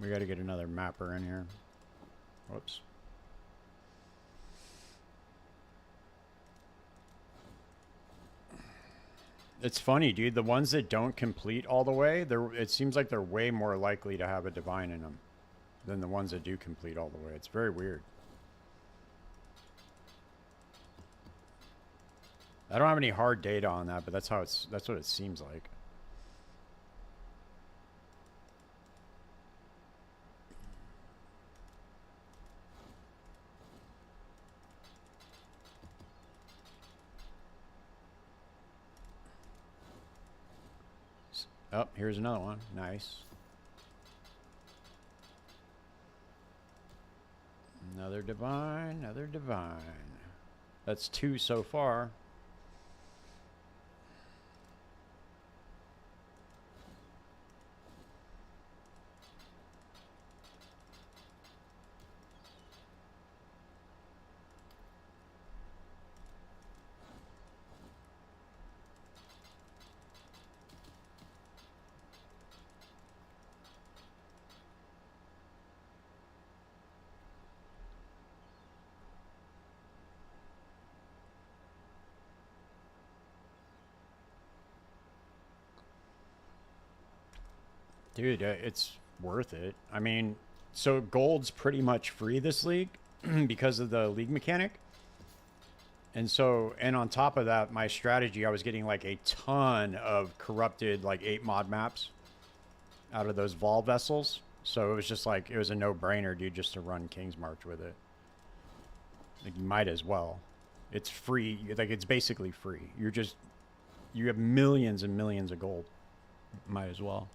A: We got to get another mapper in here. Whoops. It's funny, dude. The ones that don't complete all the way, it seems like they're way more likely to have a divine in them than the ones that do complete all the way. It's very weird. I don't have any hard data on that, but that's what it seems like. Oh, here's another one. Nice. Another divine, another divine. That's 2 so far. Dude, it's worth it. I mean, so gold's pretty much free this league because of the league mechanic. And on top of that, my strategy, I was getting like a ton of corrupted like 8 mod maps out of those Vol vessels. So it was just like, it was a no-brainer, dude, just to run King's March with it. Like, you might as well. It's free. Like, it's basically free. You have millions and millions of gold. Might as well.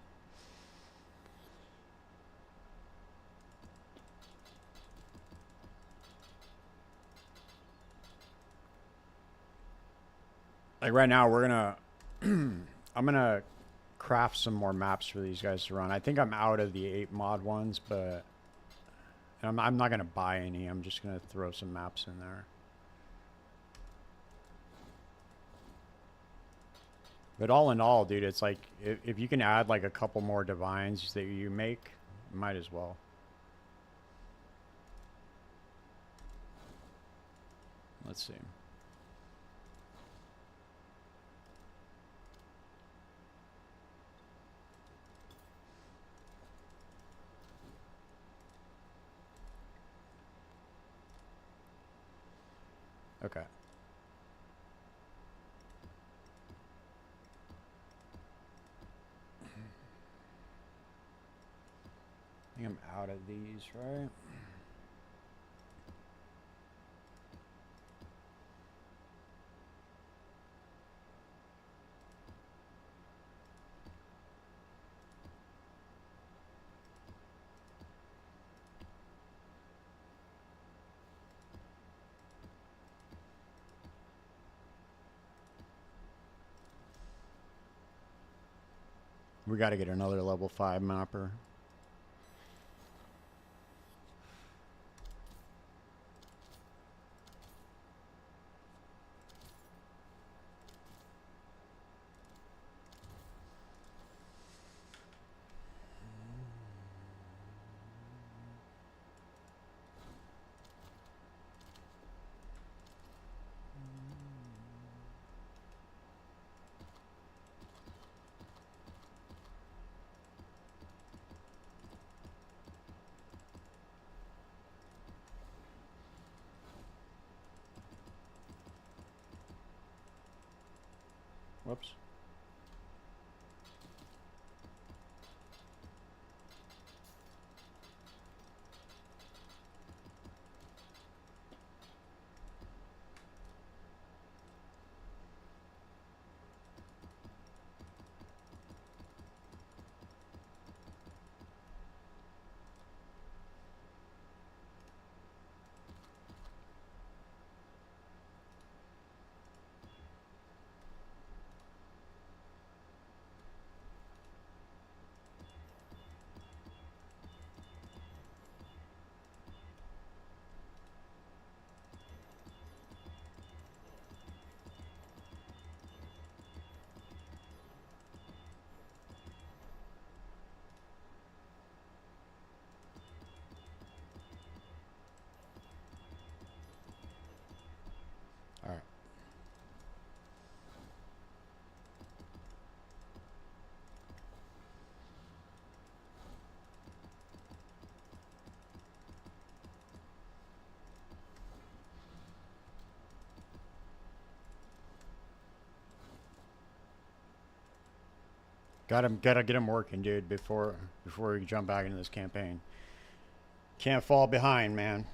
A: Like right now, we're gonna, I'm gonna craft some more maps for these guys to run. I think I'm out of the 8 mod ones, but I'm not gonna buy any. I'm just gonna throw some maps in there. But all in all, dude, it's like if you can add like a couple more divines that you make, might as well. Let's see. Okay. I think I'm out of these, right? We got to get another level 5 mapper. Whoops. All right. Gotta get him working, dude, before we jump back into this campaign. Can't fall behind, man.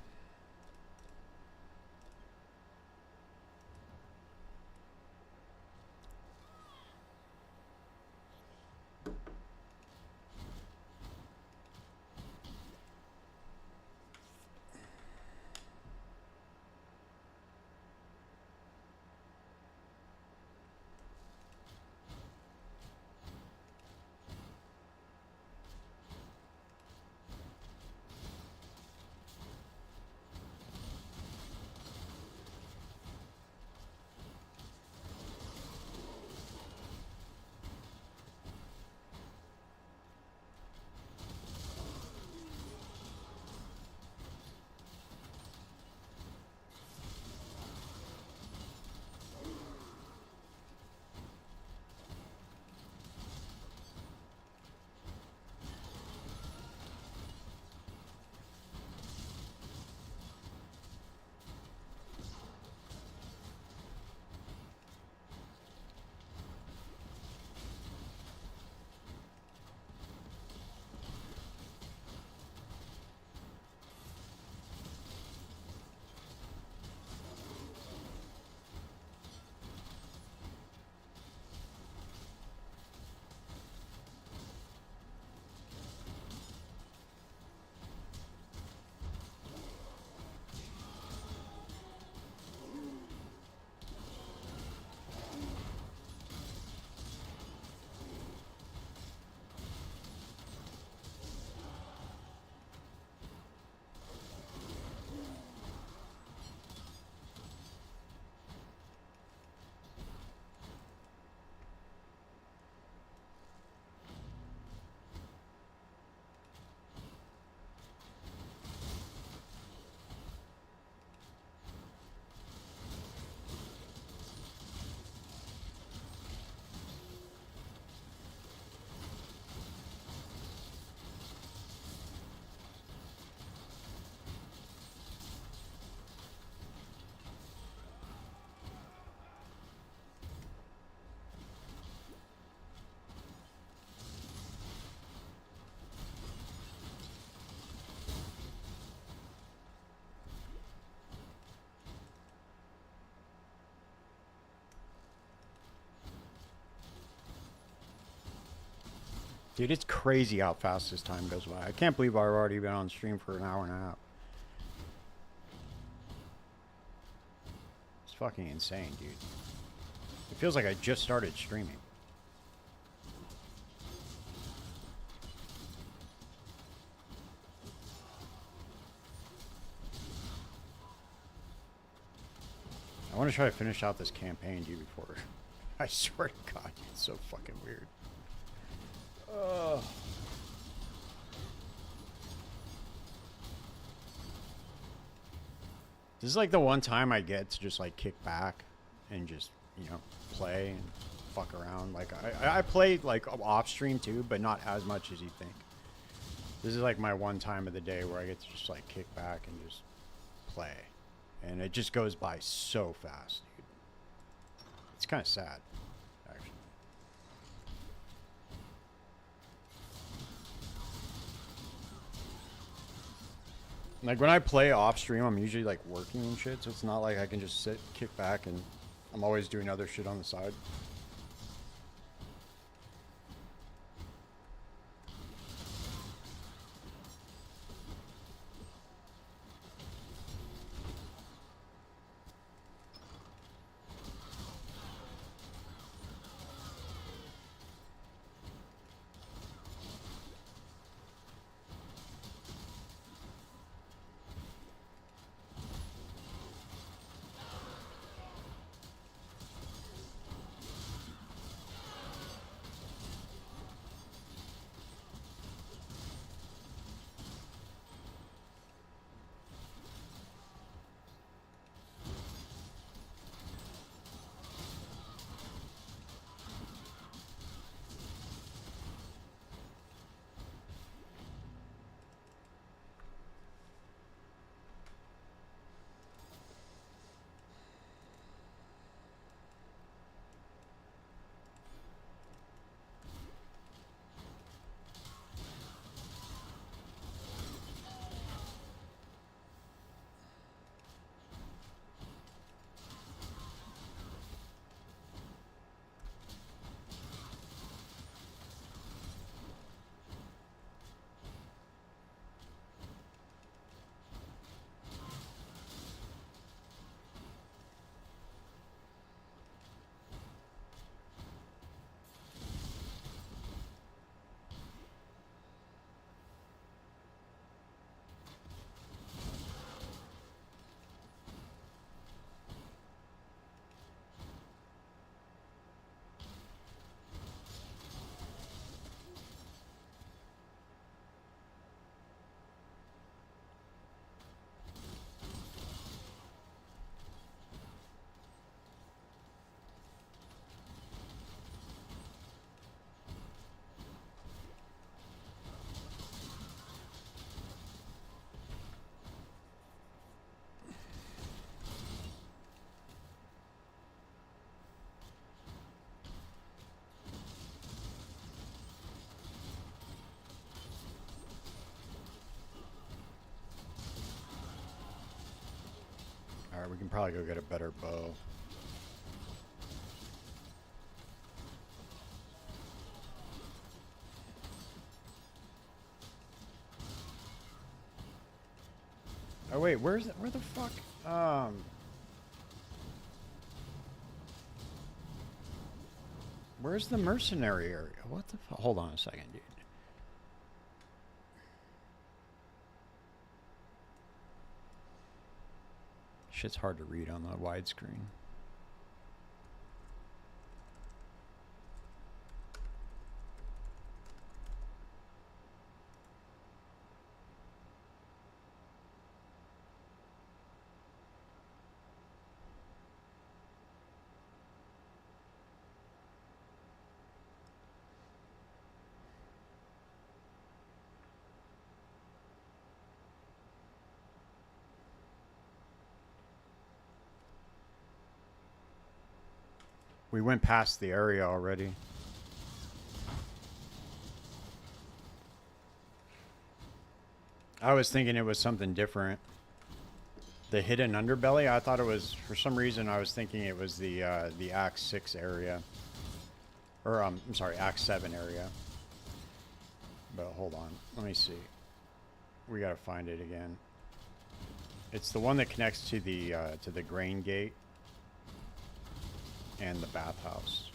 A: Dude, it's crazy how fast this time goes by. I can't believe I've already been on stream for an hour and a half. It's fucking insane, dude. It feels like I just started streaming. want to try to finish out this campaign, dude, before... I swear to God, it's so fucking weird. This is like the one time I get to just like kick back and just, you know, play and fuck around. Like I play like off stream too, but not as much as you think. This is like my one time of the day where I get to just like kick back and just play. And it just goes by so fast, dude. It's kind of sad, actually. Like when I play off stream, I'm usually like working and shit, so it's not like I can just sit, kick back, and I'm always doing other shit on the side. Alright, we can probably go get a better bow. Oh wait, where the fuck? Where's the mercenary area? What the fuck? Hold on a second, dude. Shit's hard to read on the widescreen. We went past the area already. I was thinking it was something different. The hidden underbelly, I thought it was, for some reason, I was thinking it was the Act 6 area. Or, I'm sorry, Act 7 area. But hold on, let me see. We gotta find it again. It's the one that connects to the grain gate and the bathhouse.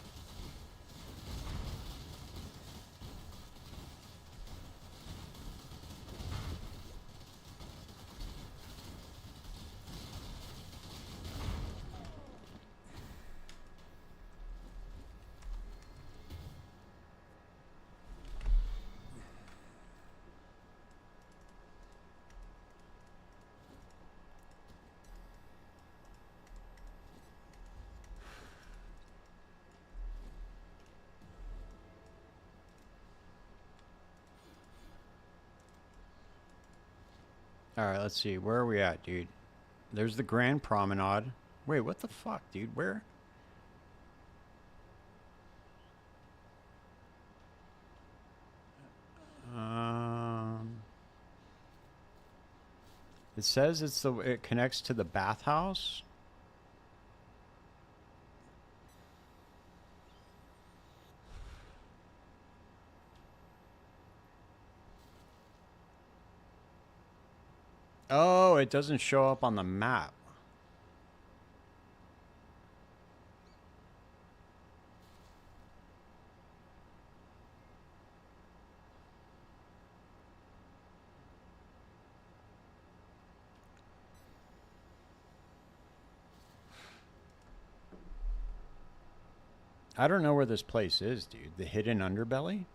A: All right, let's see. Where are we at, dude? There's the Grand Promenade. Wait, what the fuck, dude? Where? Um, it says it connects to the bathhouse. Oh, it doesn't show up on the map. I don't know where this place is, dude. The hidden underbelly?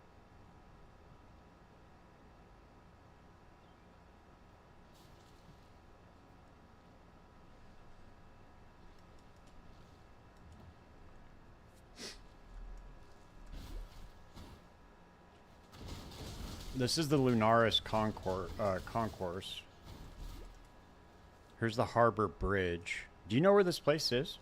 A: This is the Lunaris concourse. Here's the Harbor Bridge. Do you know where this place is?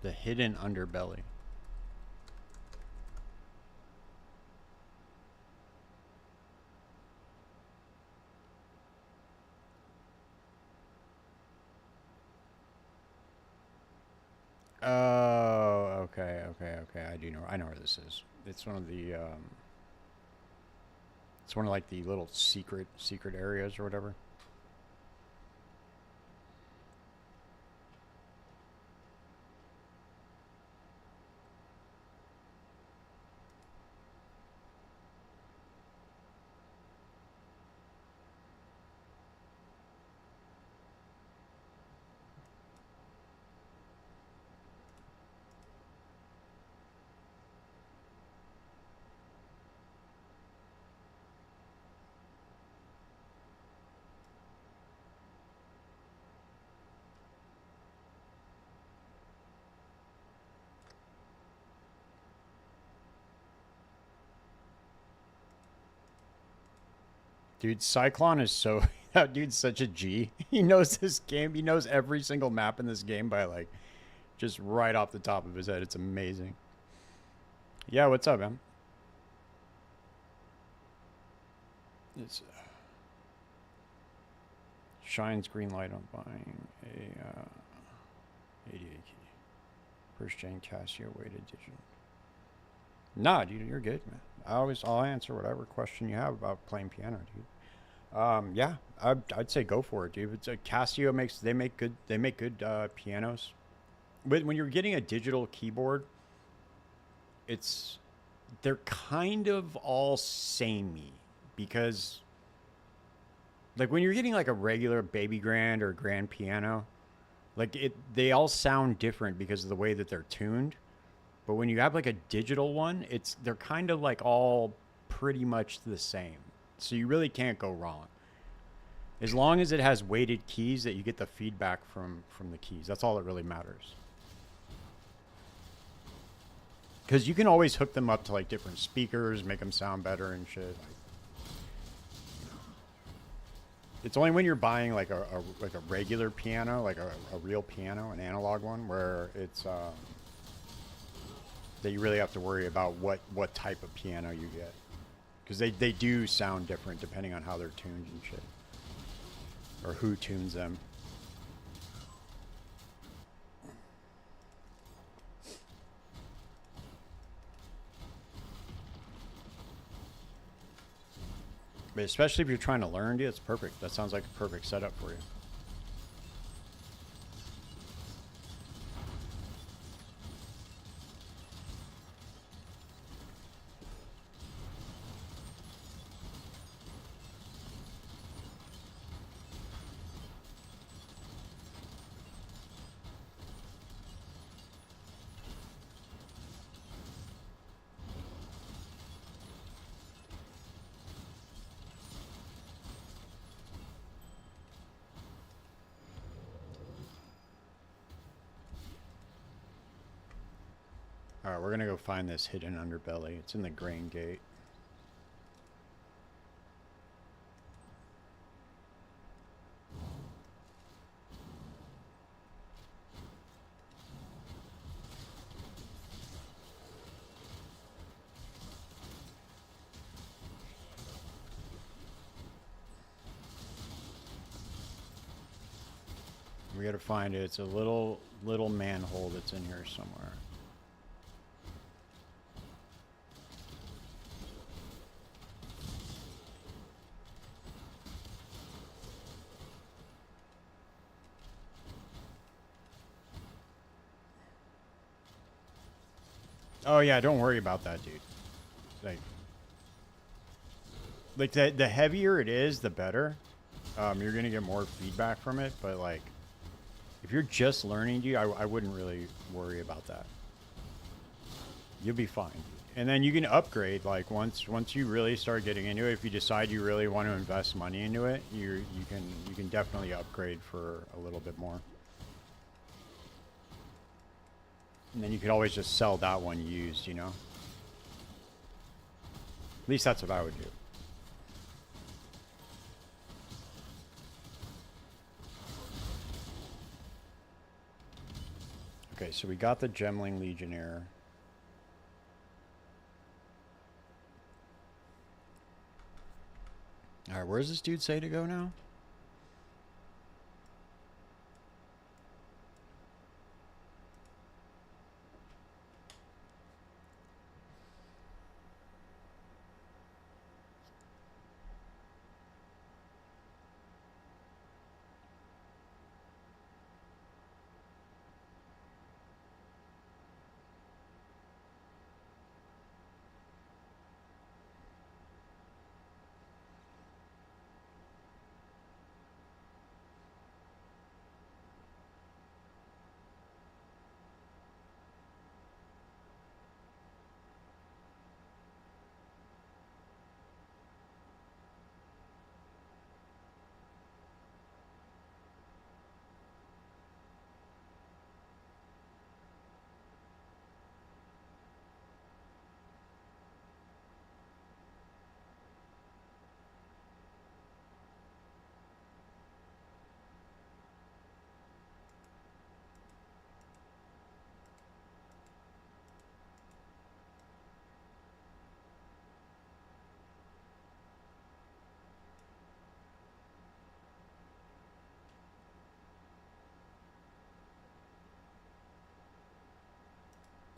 A: The hidden underbelly. Oh, okay. I know where this is. It's one of the it's one of like the little secret areas or whatever. Dude, Cyclone is so that dude's such a G. He knows this game. He knows every single map in this game by like just right off the top of his head. It's amazing. Yeah, what's up, man? It's shines green light on buying a 88 key. First gen Casio weighted digital. Nah, dude, you're good, man. I'll answer whatever question you have about playing piano, dude. Yeah, I'd say go for it, dude. It's a Casio they make good pianos. But when you're getting a digital keyboard, it's they're kind of all samey because like when you're getting like a regular baby grand or grand piano, they all sound different because of the way that they're tuned. But when you have like a digital one, they're kind of like all pretty much the same. So you really can't go wrong. As long as it has weighted keys that you get the feedback from the keys. That's all that really matters. Cuz you can always hook them up to like different speakers, make them sound better and shit. It's only when you're buying like a regular piano, like a real piano, an analog one where it's that you really have to worry about what type of piano you get, because they do sound different depending on how they're tuned and shit, or who tunes them. But especially if you're trying to learn, dude, it's perfect. That sounds like a perfect setup for you. Alright, we're gonna go find this hidden underbelly. It's in the grain gate. We gotta find it. It's a little manhole that's in here somewhere. Oh yeah, don't worry about that, dude. Like the heavier it is, the better. You're gonna get more feedback from it, but like, if you're just learning, dude, I wouldn't really worry about that. You'll be fine. And then you can upgrade, like once you really start getting into it, if you decide you really want to invest money into it, you can definitely upgrade for a little bit more. And then you could always just sell that one used, you know? At least that's what I would do. Okay, so we got the Gemling Legionnaire. Alright, where does this dude say to go now?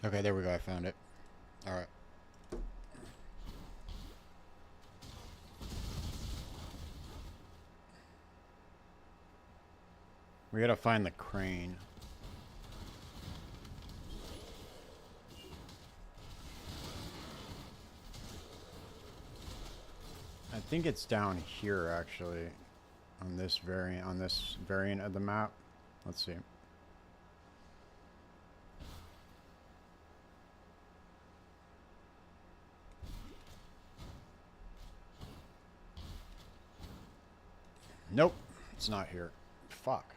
A: Okay, there we go. I found it. All right. We gotta find the crane. I think it's down here, actually, on this variant of the map. Let's see. Nope, it's not here. Fuck.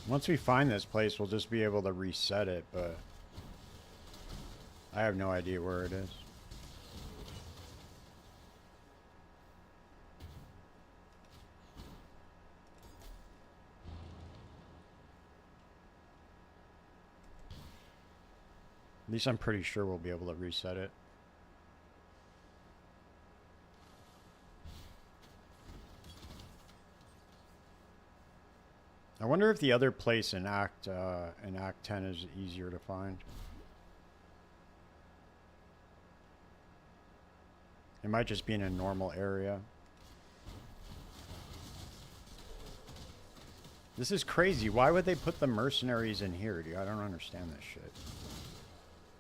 A: Once we find this place, we'll just be able to reset it, but I have no idea where it is. least I'm pretty sure we'll be able to reset it. I wonder if the other place in Act 10 is easier to find. It might just be in a normal area. This is crazy. Why would they put the mercenaries in here, dude? I don't understand this shit.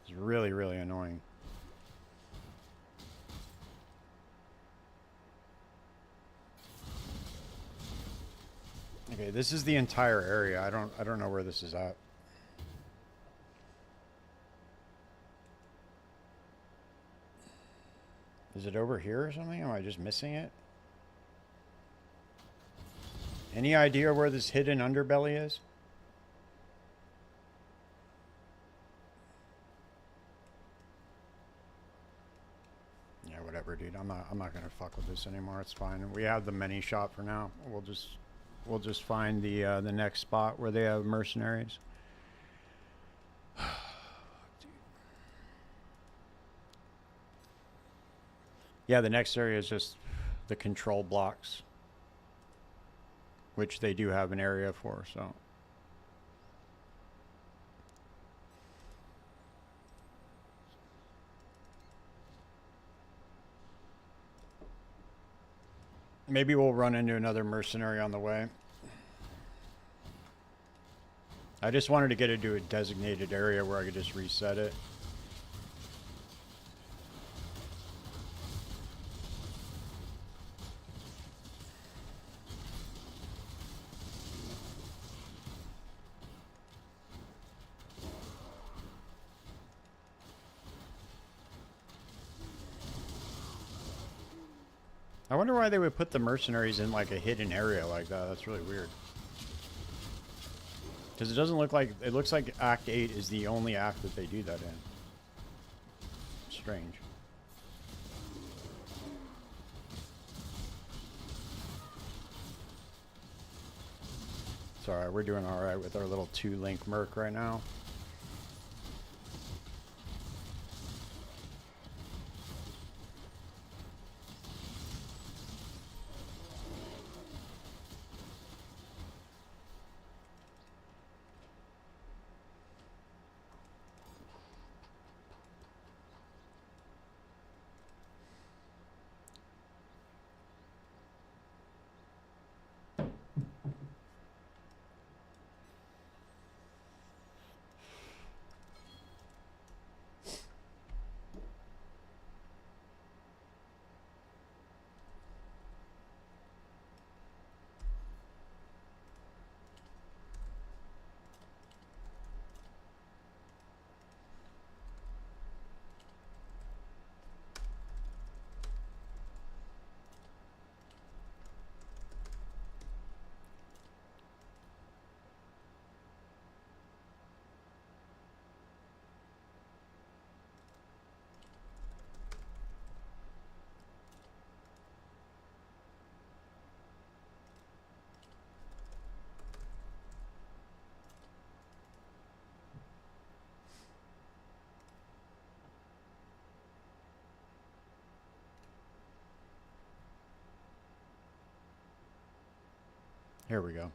A: It's really, really annoying. Okay, this is the entire area. I don't know where this is at. Is it over here or something? Am I just missing it? Any idea where this hidden underbelly is? Yeah, whatever, dude. I'm not gonna fuck with this anymore. It's fine. We have the mini shop for now. We'll just find the next spot where they have mercenaries. Yeah, the next area is just the control blocks, which they do have an area for, so. Maybe we'll run into another mercenary on the way. I just wanted to get it to a designated area where I could just reset it. I wonder why they would put the mercenaries in like a hidden area like that. That's really weird. Because it doesn't look like... It looks like Act 8 is the only act that they do that in. Strange. It's alright. We're doing alright with our little 2-link merc right now. Here we go.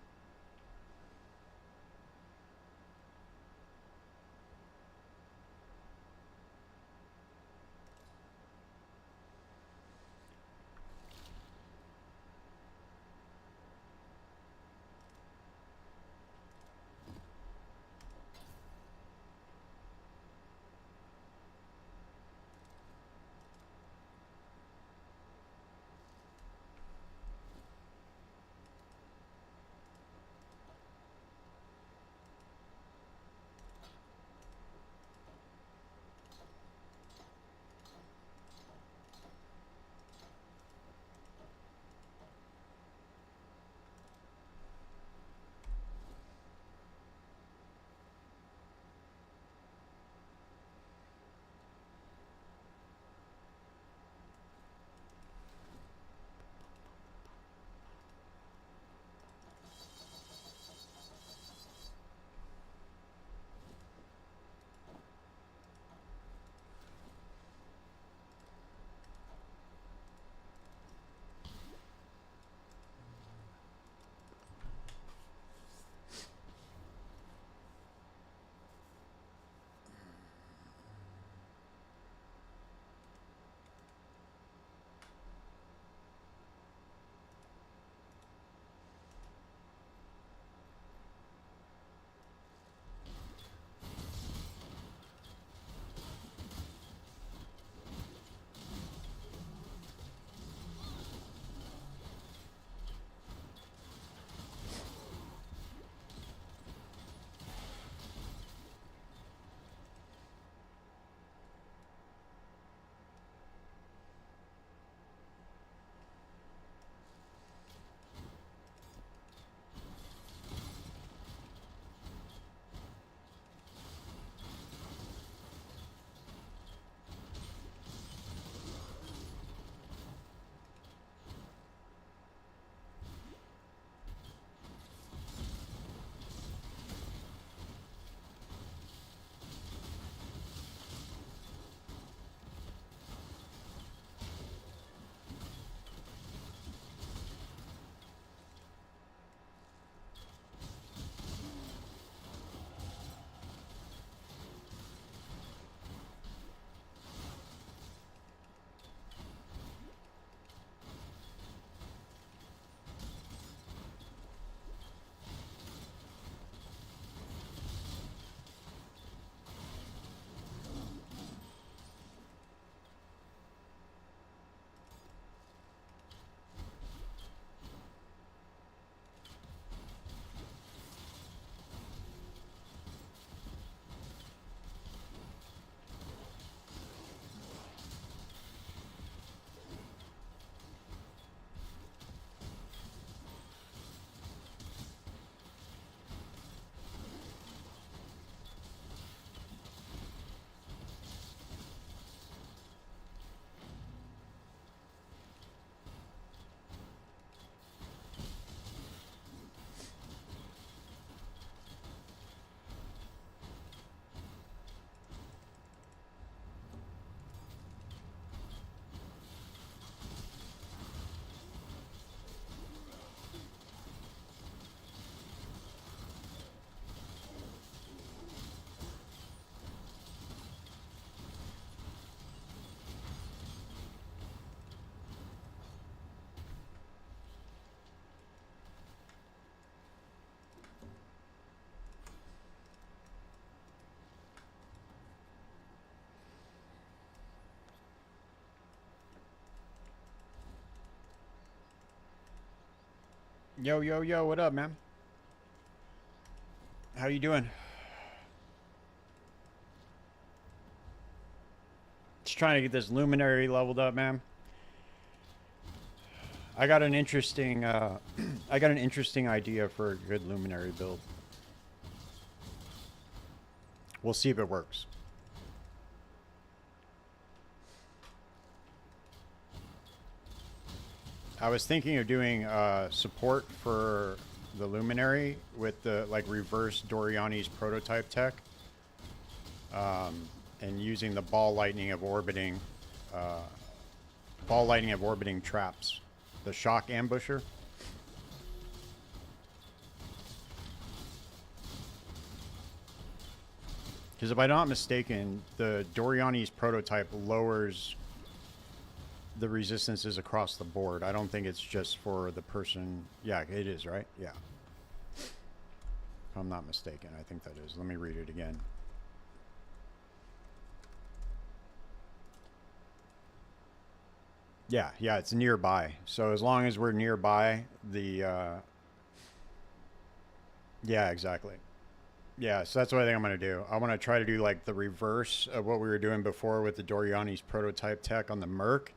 A: Yo, yo, yo, what up, man? How you doing? Just trying to get this Luminary leveled up, man. I got an interesting, I got an interesting idea for a good Luminary build. We'll see if it works. I was thinking of doing support for the Luminary with the like reverse Doriani's prototype tech, and using the ball lightning of orbiting traps, the shock ambusher. Because if I'm not mistaken, the Doriani's prototype lowers the resistances across the board. I don't think it's just for the person. Yeah, it is, right? Yeah. If I'm not mistaken, I think that is. Let me read it again. Yeah, it's nearby. So as long as we're nearby, the... yeah, exactly. Yeah, so that's what I think I'm going to do. I want to try to do like the reverse of what we were doing before with the Doriani's prototype tech on the Merc.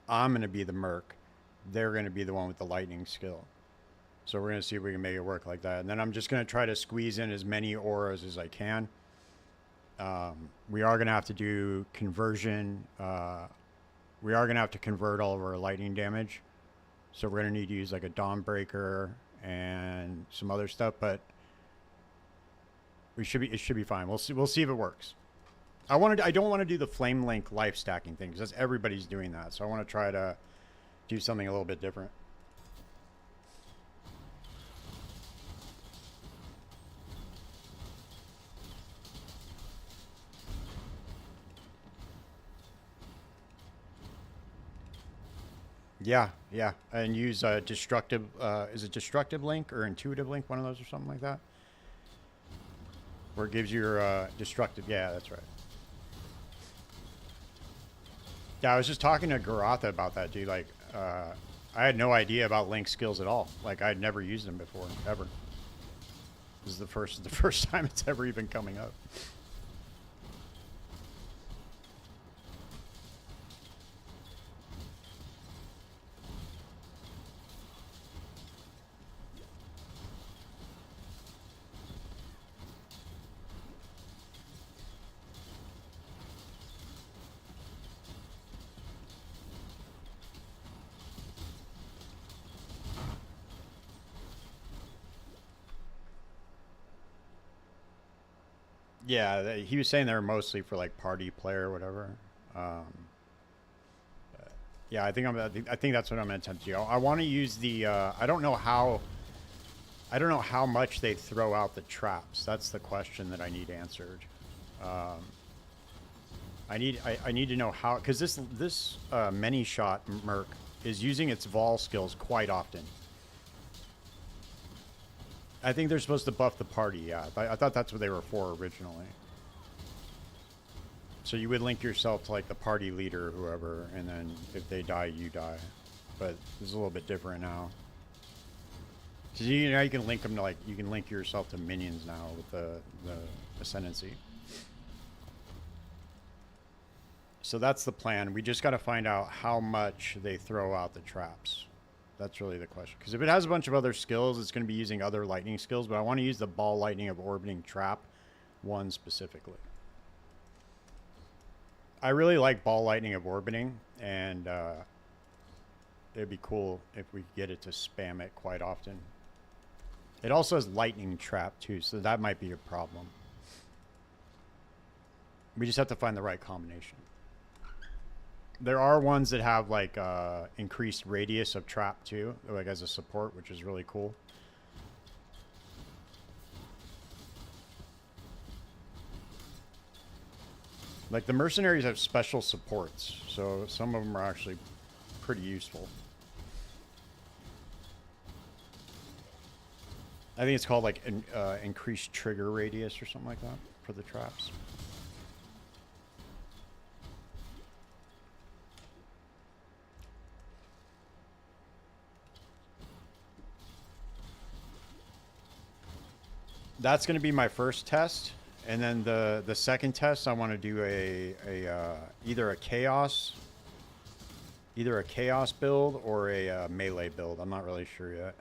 A: I'm going to be the Merc. They're going to be the one with the lightning skill. So we're going to see if we can make it work like that. And then I'm just going to try to squeeze in as many auras as I can. We are going to have to do conversion. We are going to have to convert all of our lightning damage. So we're going to need to use like a Dawnbreaker and some other stuff. But it should be fine. We'll see if it works. I don't want to do the Flame Link life stacking thing because everybody's doing that. So I want to try to do something a little bit different. Yeah, and use destructive. Is it destructive link or intuitive link? One of those or something like that. Where it gives you your destructive. Yeah, that's right. Yeah, I was just talking to Garatha about that, dude. Like, I had no idea about Link skills at all. Like, I'd never used them before, ever. This is the first time it's ever even coming up. Yeah, he was saying they're mostly for like party player or whatever. Yeah, I think that's what I'm gonna attempt to do. I want to use the. I don't know how much they throw out the traps. That's the question that I need answered. I need to know how, because this many shot Merc is using its vol skills quite often. I think they're supposed to buff the party, yeah. I thought that's what they were for originally. So you would link yourself to like the party leader or whoever, and then if they die, you die. But it's a little bit different now. Because you know you can link them to like, you can link yourself to minions now with the ascendancy. So that's the plan. We just got to find out how much they throw out the traps. That's really the question. Because if it has a bunch of other skills, it's going to be using other lightning skills. But I want to use the ball lightning of orbiting trap one specifically. I really like ball lightning of orbiting. And it'd be cool if we could get it to spam it quite often. It also has lightning trap too. So that might be a problem. We just have to find the right combination. There are ones that have like increased radius of trap too, like as a support, which is really cool. Like the mercenaries have special supports, so some of them are actually pretty useful. I think it's called like increased trigger radius or something like that for the traps. that's going to be my first test, and then the second test I want to do either a chaos build or a melee build. I'm not really sure yet.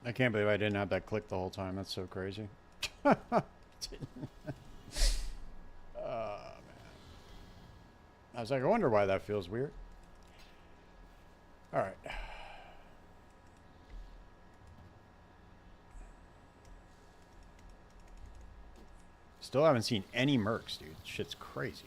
A: I can't believe I didn't have that click the whole time. That's so crazy. Man. I was like, I wonder why that feels weird. All right. Still haven't seen any mercs, dude. Shit's crazy.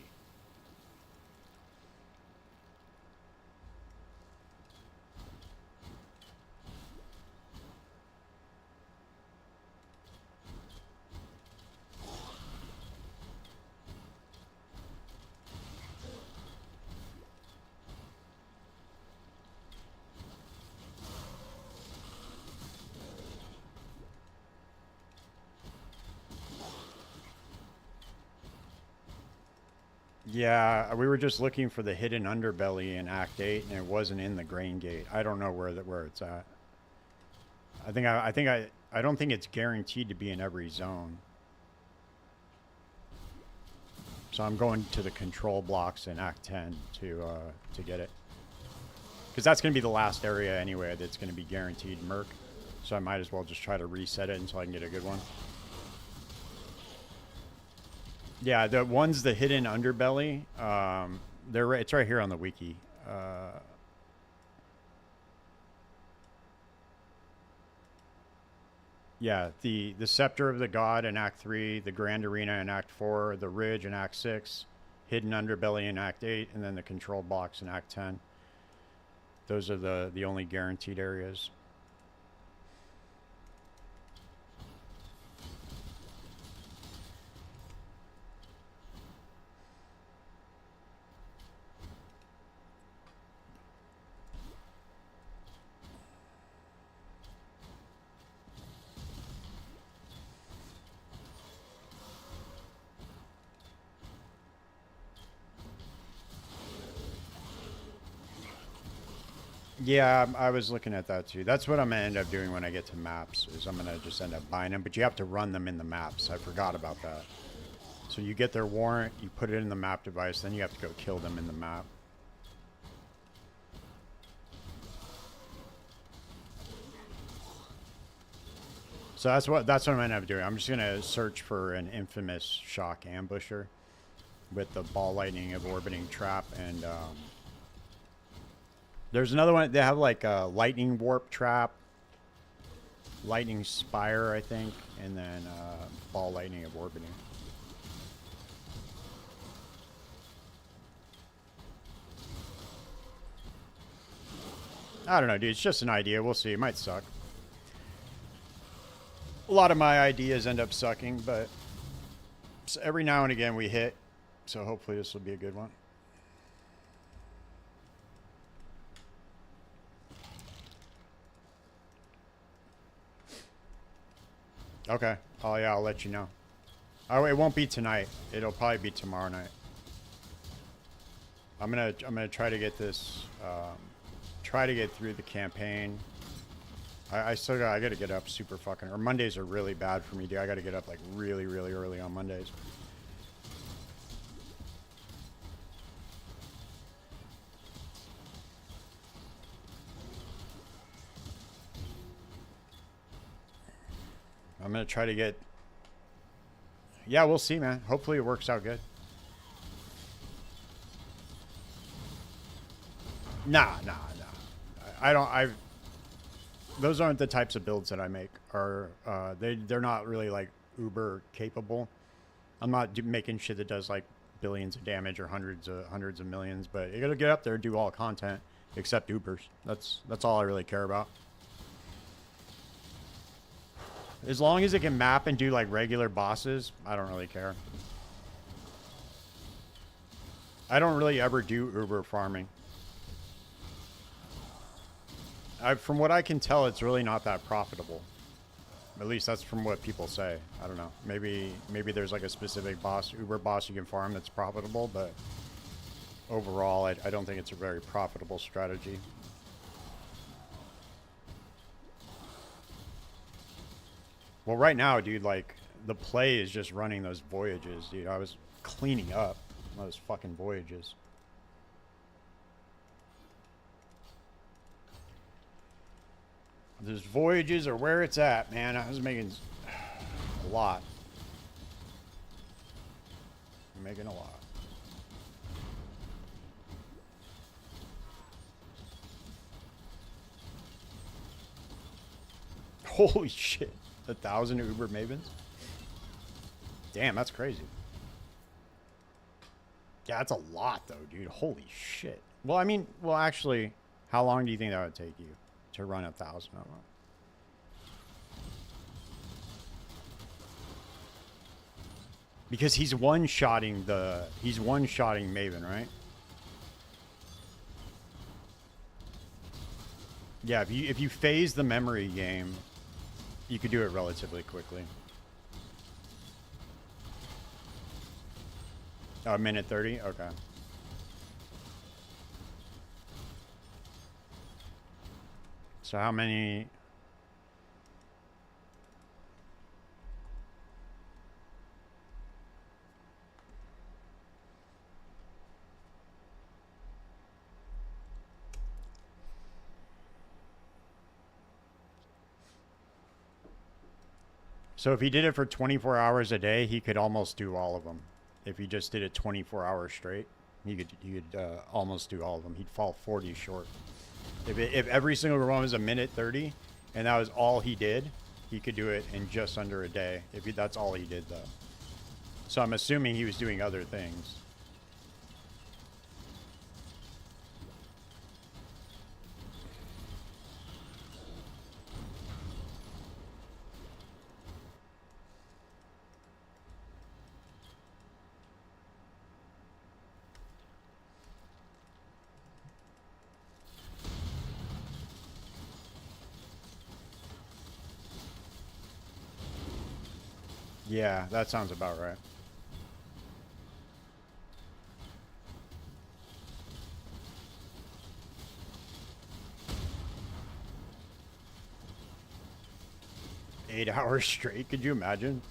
A: Yeah, we were just looking for the hidden underbelly in Act 8, and it wasn't in the Grain Gate. I don't know where it's at. I don't think it's guaranteed to be in every zone. So I'm going to the control blocks in Act 10 to get it. Because that's going to be the last area anyway that's going to be guaranteed merc. So I might as well just try to reset it until I can get a good one. Yeah, the one's the hidden underbelly. It's right here on the wiki. Yeah, the Scepter of the God in Act 3, the Grand Arena in Act 4, the Ridge in Act 6, Hidden Underbelly in Act 8, and then the Control Box in Act 10. Those are the only guaranteed areas. Yeah, I was looking at that too. That's what I'm going to end up doing when I get to maps, is I'm going to just end up buying them. But you have to run them in the maps. I forgot about that. So you get their warrant, you put it in the map device, then you have to go kill them in the map. So that's what I'm going to end up doing. I'm just going to search for an infamous shock ambusher with the ball lightning of orbiting trap, and there's another one. They have like a lightning warp trap, lightning spire, I think, and then ball lightning of orbiting. I don't know, dude. It's just an idea. We'll see. It might suck. A lot of my ideas end up sucking, but every now and again we hit. So hopefully this will be a good one. Okay. Oh yeah, I'll let you know. Oh, it won't be tonight. It'll probably be tomorrow night. I'm gonna try to get this. Try to get through the campaign. I gotta get up super fucking. Or Mondays are really bad for me, dude. I gotta get up like really early on Mondays. I'm gonna try to get. Yeah, we'll see, man. Hopefully it works out good. Nah. I don't. Those aren't the types of builds that I make. They're not really like uber capable. I'm not making shit that does like billions of damage or hundreds of millions. But you gotta get up there and do all content except ubers. That's all I really care about. As long as it can map and do like regular bosses, I don't really care. I don't really ever do uber farming. From what I can tell, it's really not that profitable. At least that's from what people say. I don't know. Maybe there's like a specific Uber boss you can farm that's profitable, but overall, I don't think it's a very profitable strategy. Well, right now, dude, like the play is just running those voyages, dude. I was cleaning up those fucking voyages. Those voyages are where it's at, man. I was making a lot. I'm making a lot. Holy shit. 1,000 Uber Mavens? Damn, that's crazy. Yeah, that's a lot, though, dude. Holy shit. Well, I mean, actually, how long do you think that would take you to run 1,000 of them? Because he's one-shotting Maven, right? Yeah, if you phase the memory game, you could do it relatively quickly. Oh, a minute 30? Okay. So how many... So if he did it for 24 hours a day, he could almost do all of them. If he just did it 24 hours straight, he could almost do all of them. He'd fall 40 short. If every single one was a minute 30, and that was all he did, he could do it in just under a day. That's all he did, though. So I'm assuming he was doing other things. Yeah, that sounds about right. Eight hours straight, could you imagine?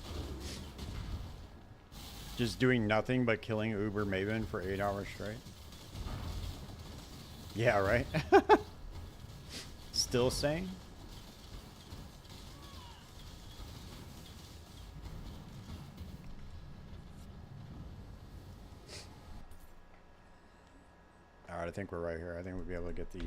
A: Just doing nothing but killing Uber Maven for 8 hours straight? Yeah, right? Still sane? Alright, I think we're right here. I think we'll be able to get the...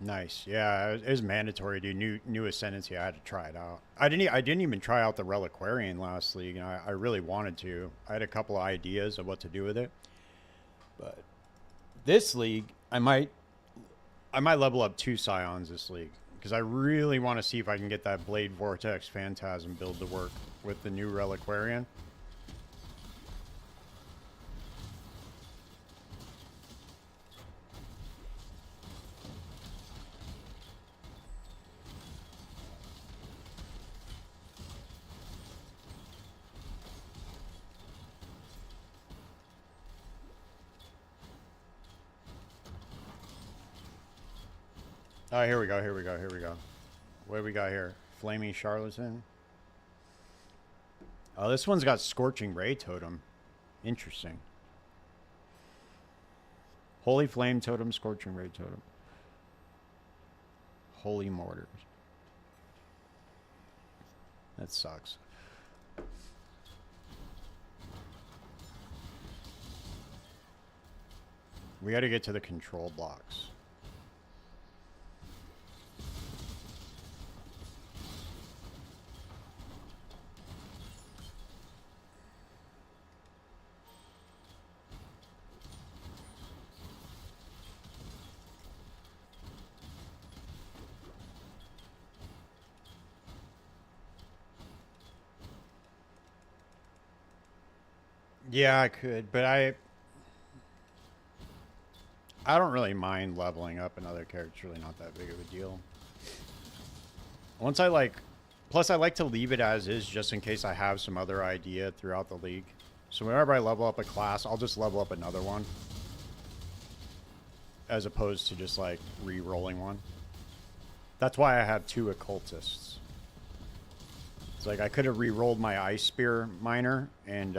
A: Nice. Yeah, it was mandatory, dude. New Ascendancy. I had to try it out. I didn't even try out the Reliquarian last league, and I really wanted to. I had a couple of ideas of what to do with it, but this league, I might level up 2 Scions this league because I really want to see if I can get that Blade Vortex Phantasm build to work with the new Reliquarian. Oh, here we go, here we go, here we go. What do we got here? Flaming Charlatan. Oh, this one's got Scorching Ray Totem. Interesting. Holy Flame Totem, Scorching Ray Totem. Holy Mortars. That sucks. We got to get to the control blocks. Yeah, I could, but I don't really mind leveling up another character. It's really not that big of a deal. Once I like... Plus, I like to leave it as is just in case I have some other idea throughout the league. So whenever I level up a class, I'll just level up another one. As opposed to just, like, re-rolling one. That's why I have 2 occultists. It's like I could have re-rolled my Ice Spear Miner and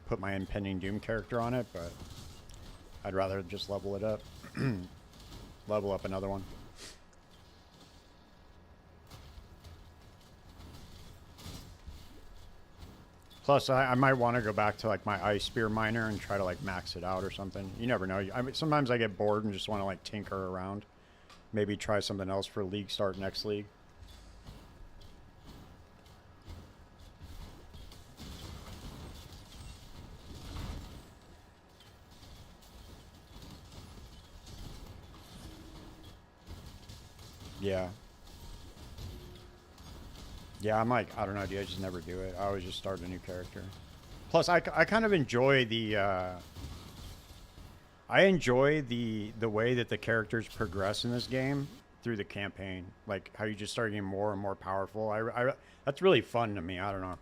A: put my Impending Doom character on it, but I'd rather just level it up. Level up another one. Plus, I might want to go back to like my Ice Spear Miner and try to like max it out or something. You never know. I mean, sometimes I get bored and just want to like tinker around. Maybe try something else for league start next league. Yeah. Yeah, I'm like, I don't know, dude, I just never do it. I always just start a new character. Plus, I kind of enjoy the, I enjoy the way that the characters progress in this game through the campaign, like how you just start getting more and more powerful. That's really fun to me. I don't know.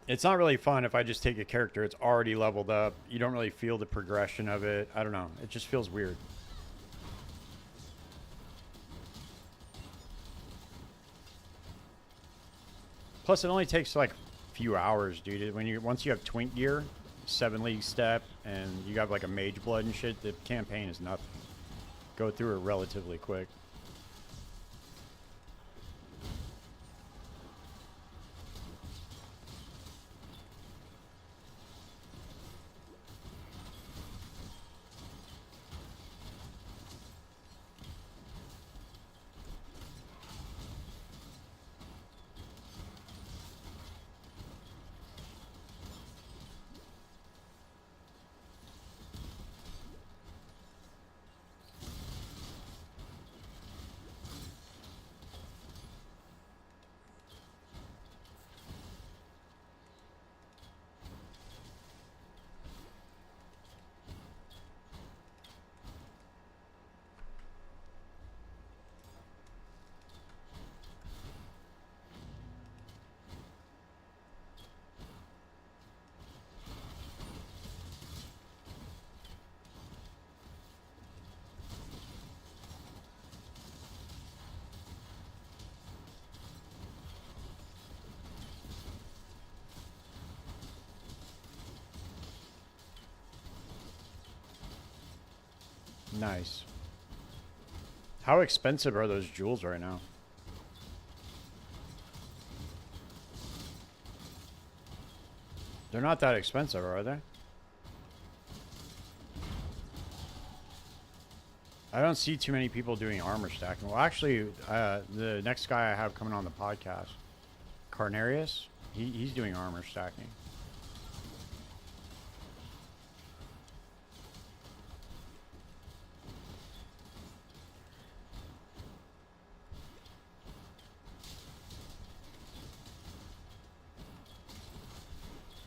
A: It's not really fun if I just take a character it's already leveled up. You don't really feel the progression of it. I don't know. It just feels weird. Plus, it only takes like a few hours, dude. Once you have Twink gear, 7 league step, and you have like a mage blood and shit, the campaign is nothing. Go through it relatively quick. Nice. How expensive are those jewels right now? They're not that expensive, are they? I don't see too many people doing armor stacking. Well, actually, the next guy I have coming on the podcast, Carnarius, he's doing armor stacking.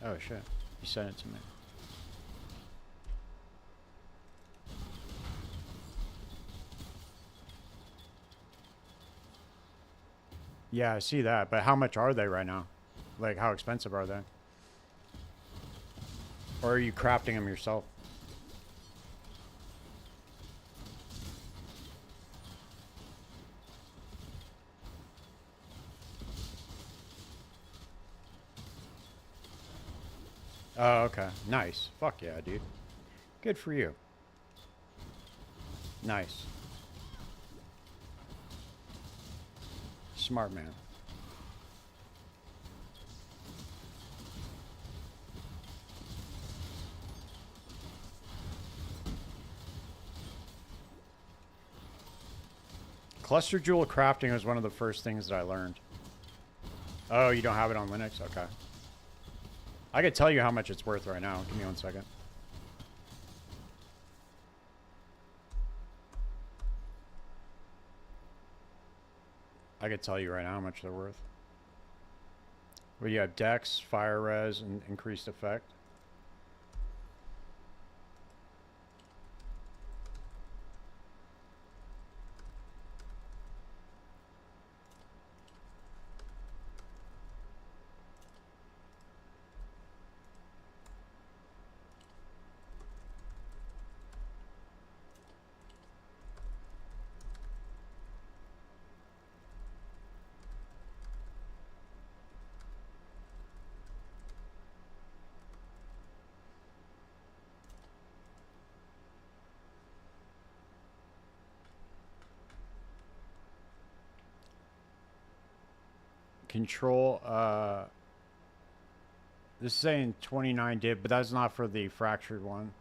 A: Oh shit, he sent it to me. Yeah, I see that, but how much are they right now? Like, how expensive are they? Or are you crafting them yourself? Oh, okay. Nice. Fuck yeah, dude. Good for you. Nice. Smart man. Cluster jewel crafting was one of the first things that I learned. Oh, you don't have it on Linux? Okay. I could tell you how much it's worth right now. Give me 1 second. I could tell you right now how much they're worth. Well, you have Dex, Fire Res, and increased effect. Control, this is saying 29 div, but that's not for the fractured one.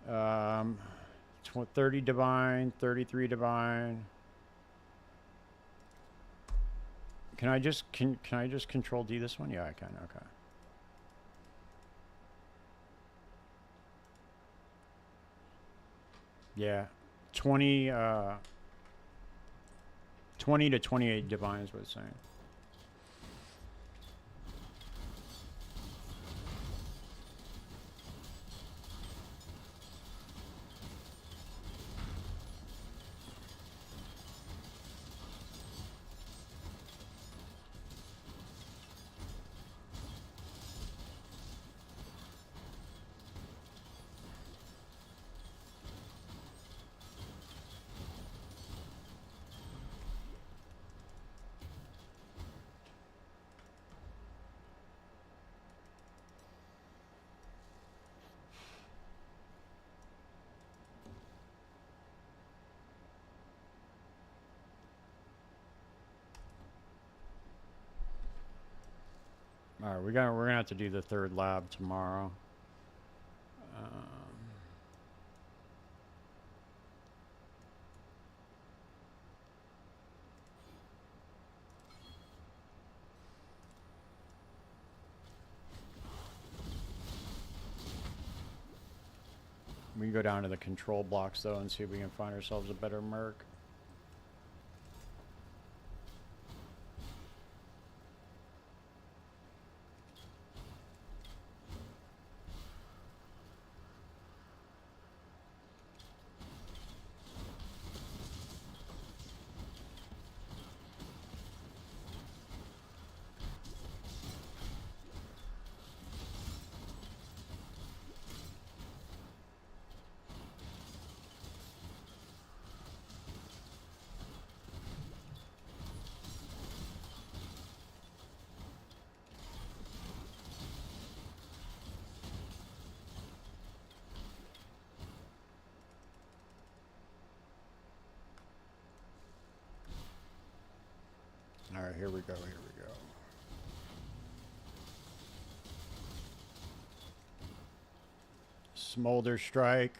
A: 30 divine, 33 divine. Can I just control D this one? Yeah, I can. Okay. Yeah. 20 to 28 divine is what it's saying. All right, we're gonna have to do the third lab tomorrow. We can go down to the control blocks though and see if we can find ourselves a better merc. All right, here we go, here we go. Smolder Strike.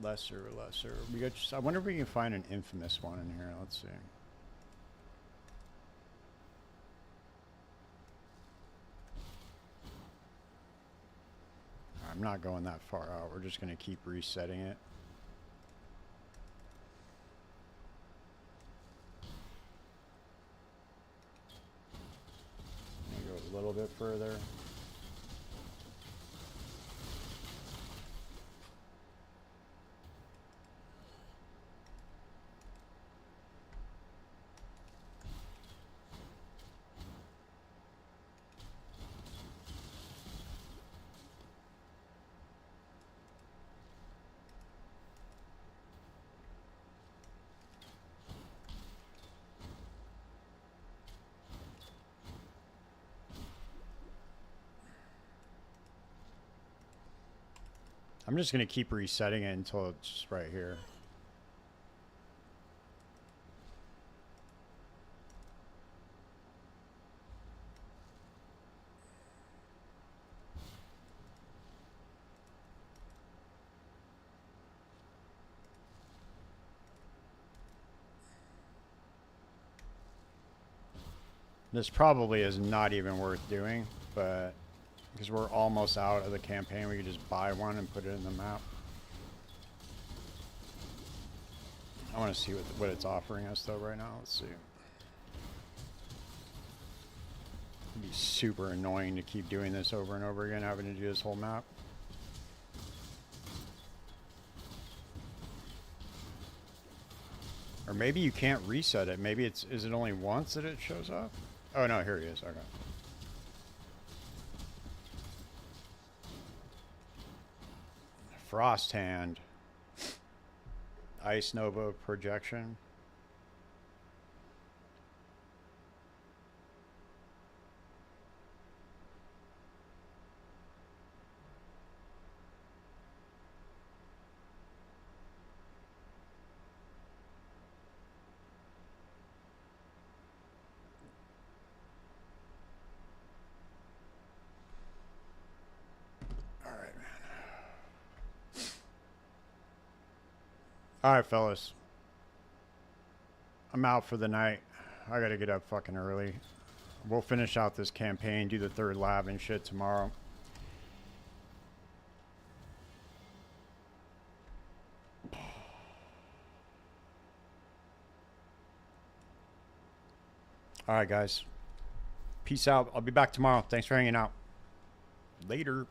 A: Lesser. We got. I wonder if we can find an infamous one in here. Let's see. I'm not going that far out. We're just going to keep resetting it. Go a little bit further. I'm just going to keep resetting it until it's right here. This probably is not even worth doing, but because we're almost out of the campaign, we could just buy one and put it in the map. I want to see what it's offering us though right now. Let's see. It'd be super annoying to keep doing this over and over again, having to do this whole map. Or maybe you can't reset it. Maybe is it only once that it shows up? Oh no, here he is. Okay. Frost Hand. Ice Nova Projection. Alright, fellas. I'm out for the night. I gotta get up fucking early. We'll finish out this campaign, do the third lab and shit tomorrow. Alright, guys. Peace out. I'll be back tomorrow. Thanks for hanging out. Later.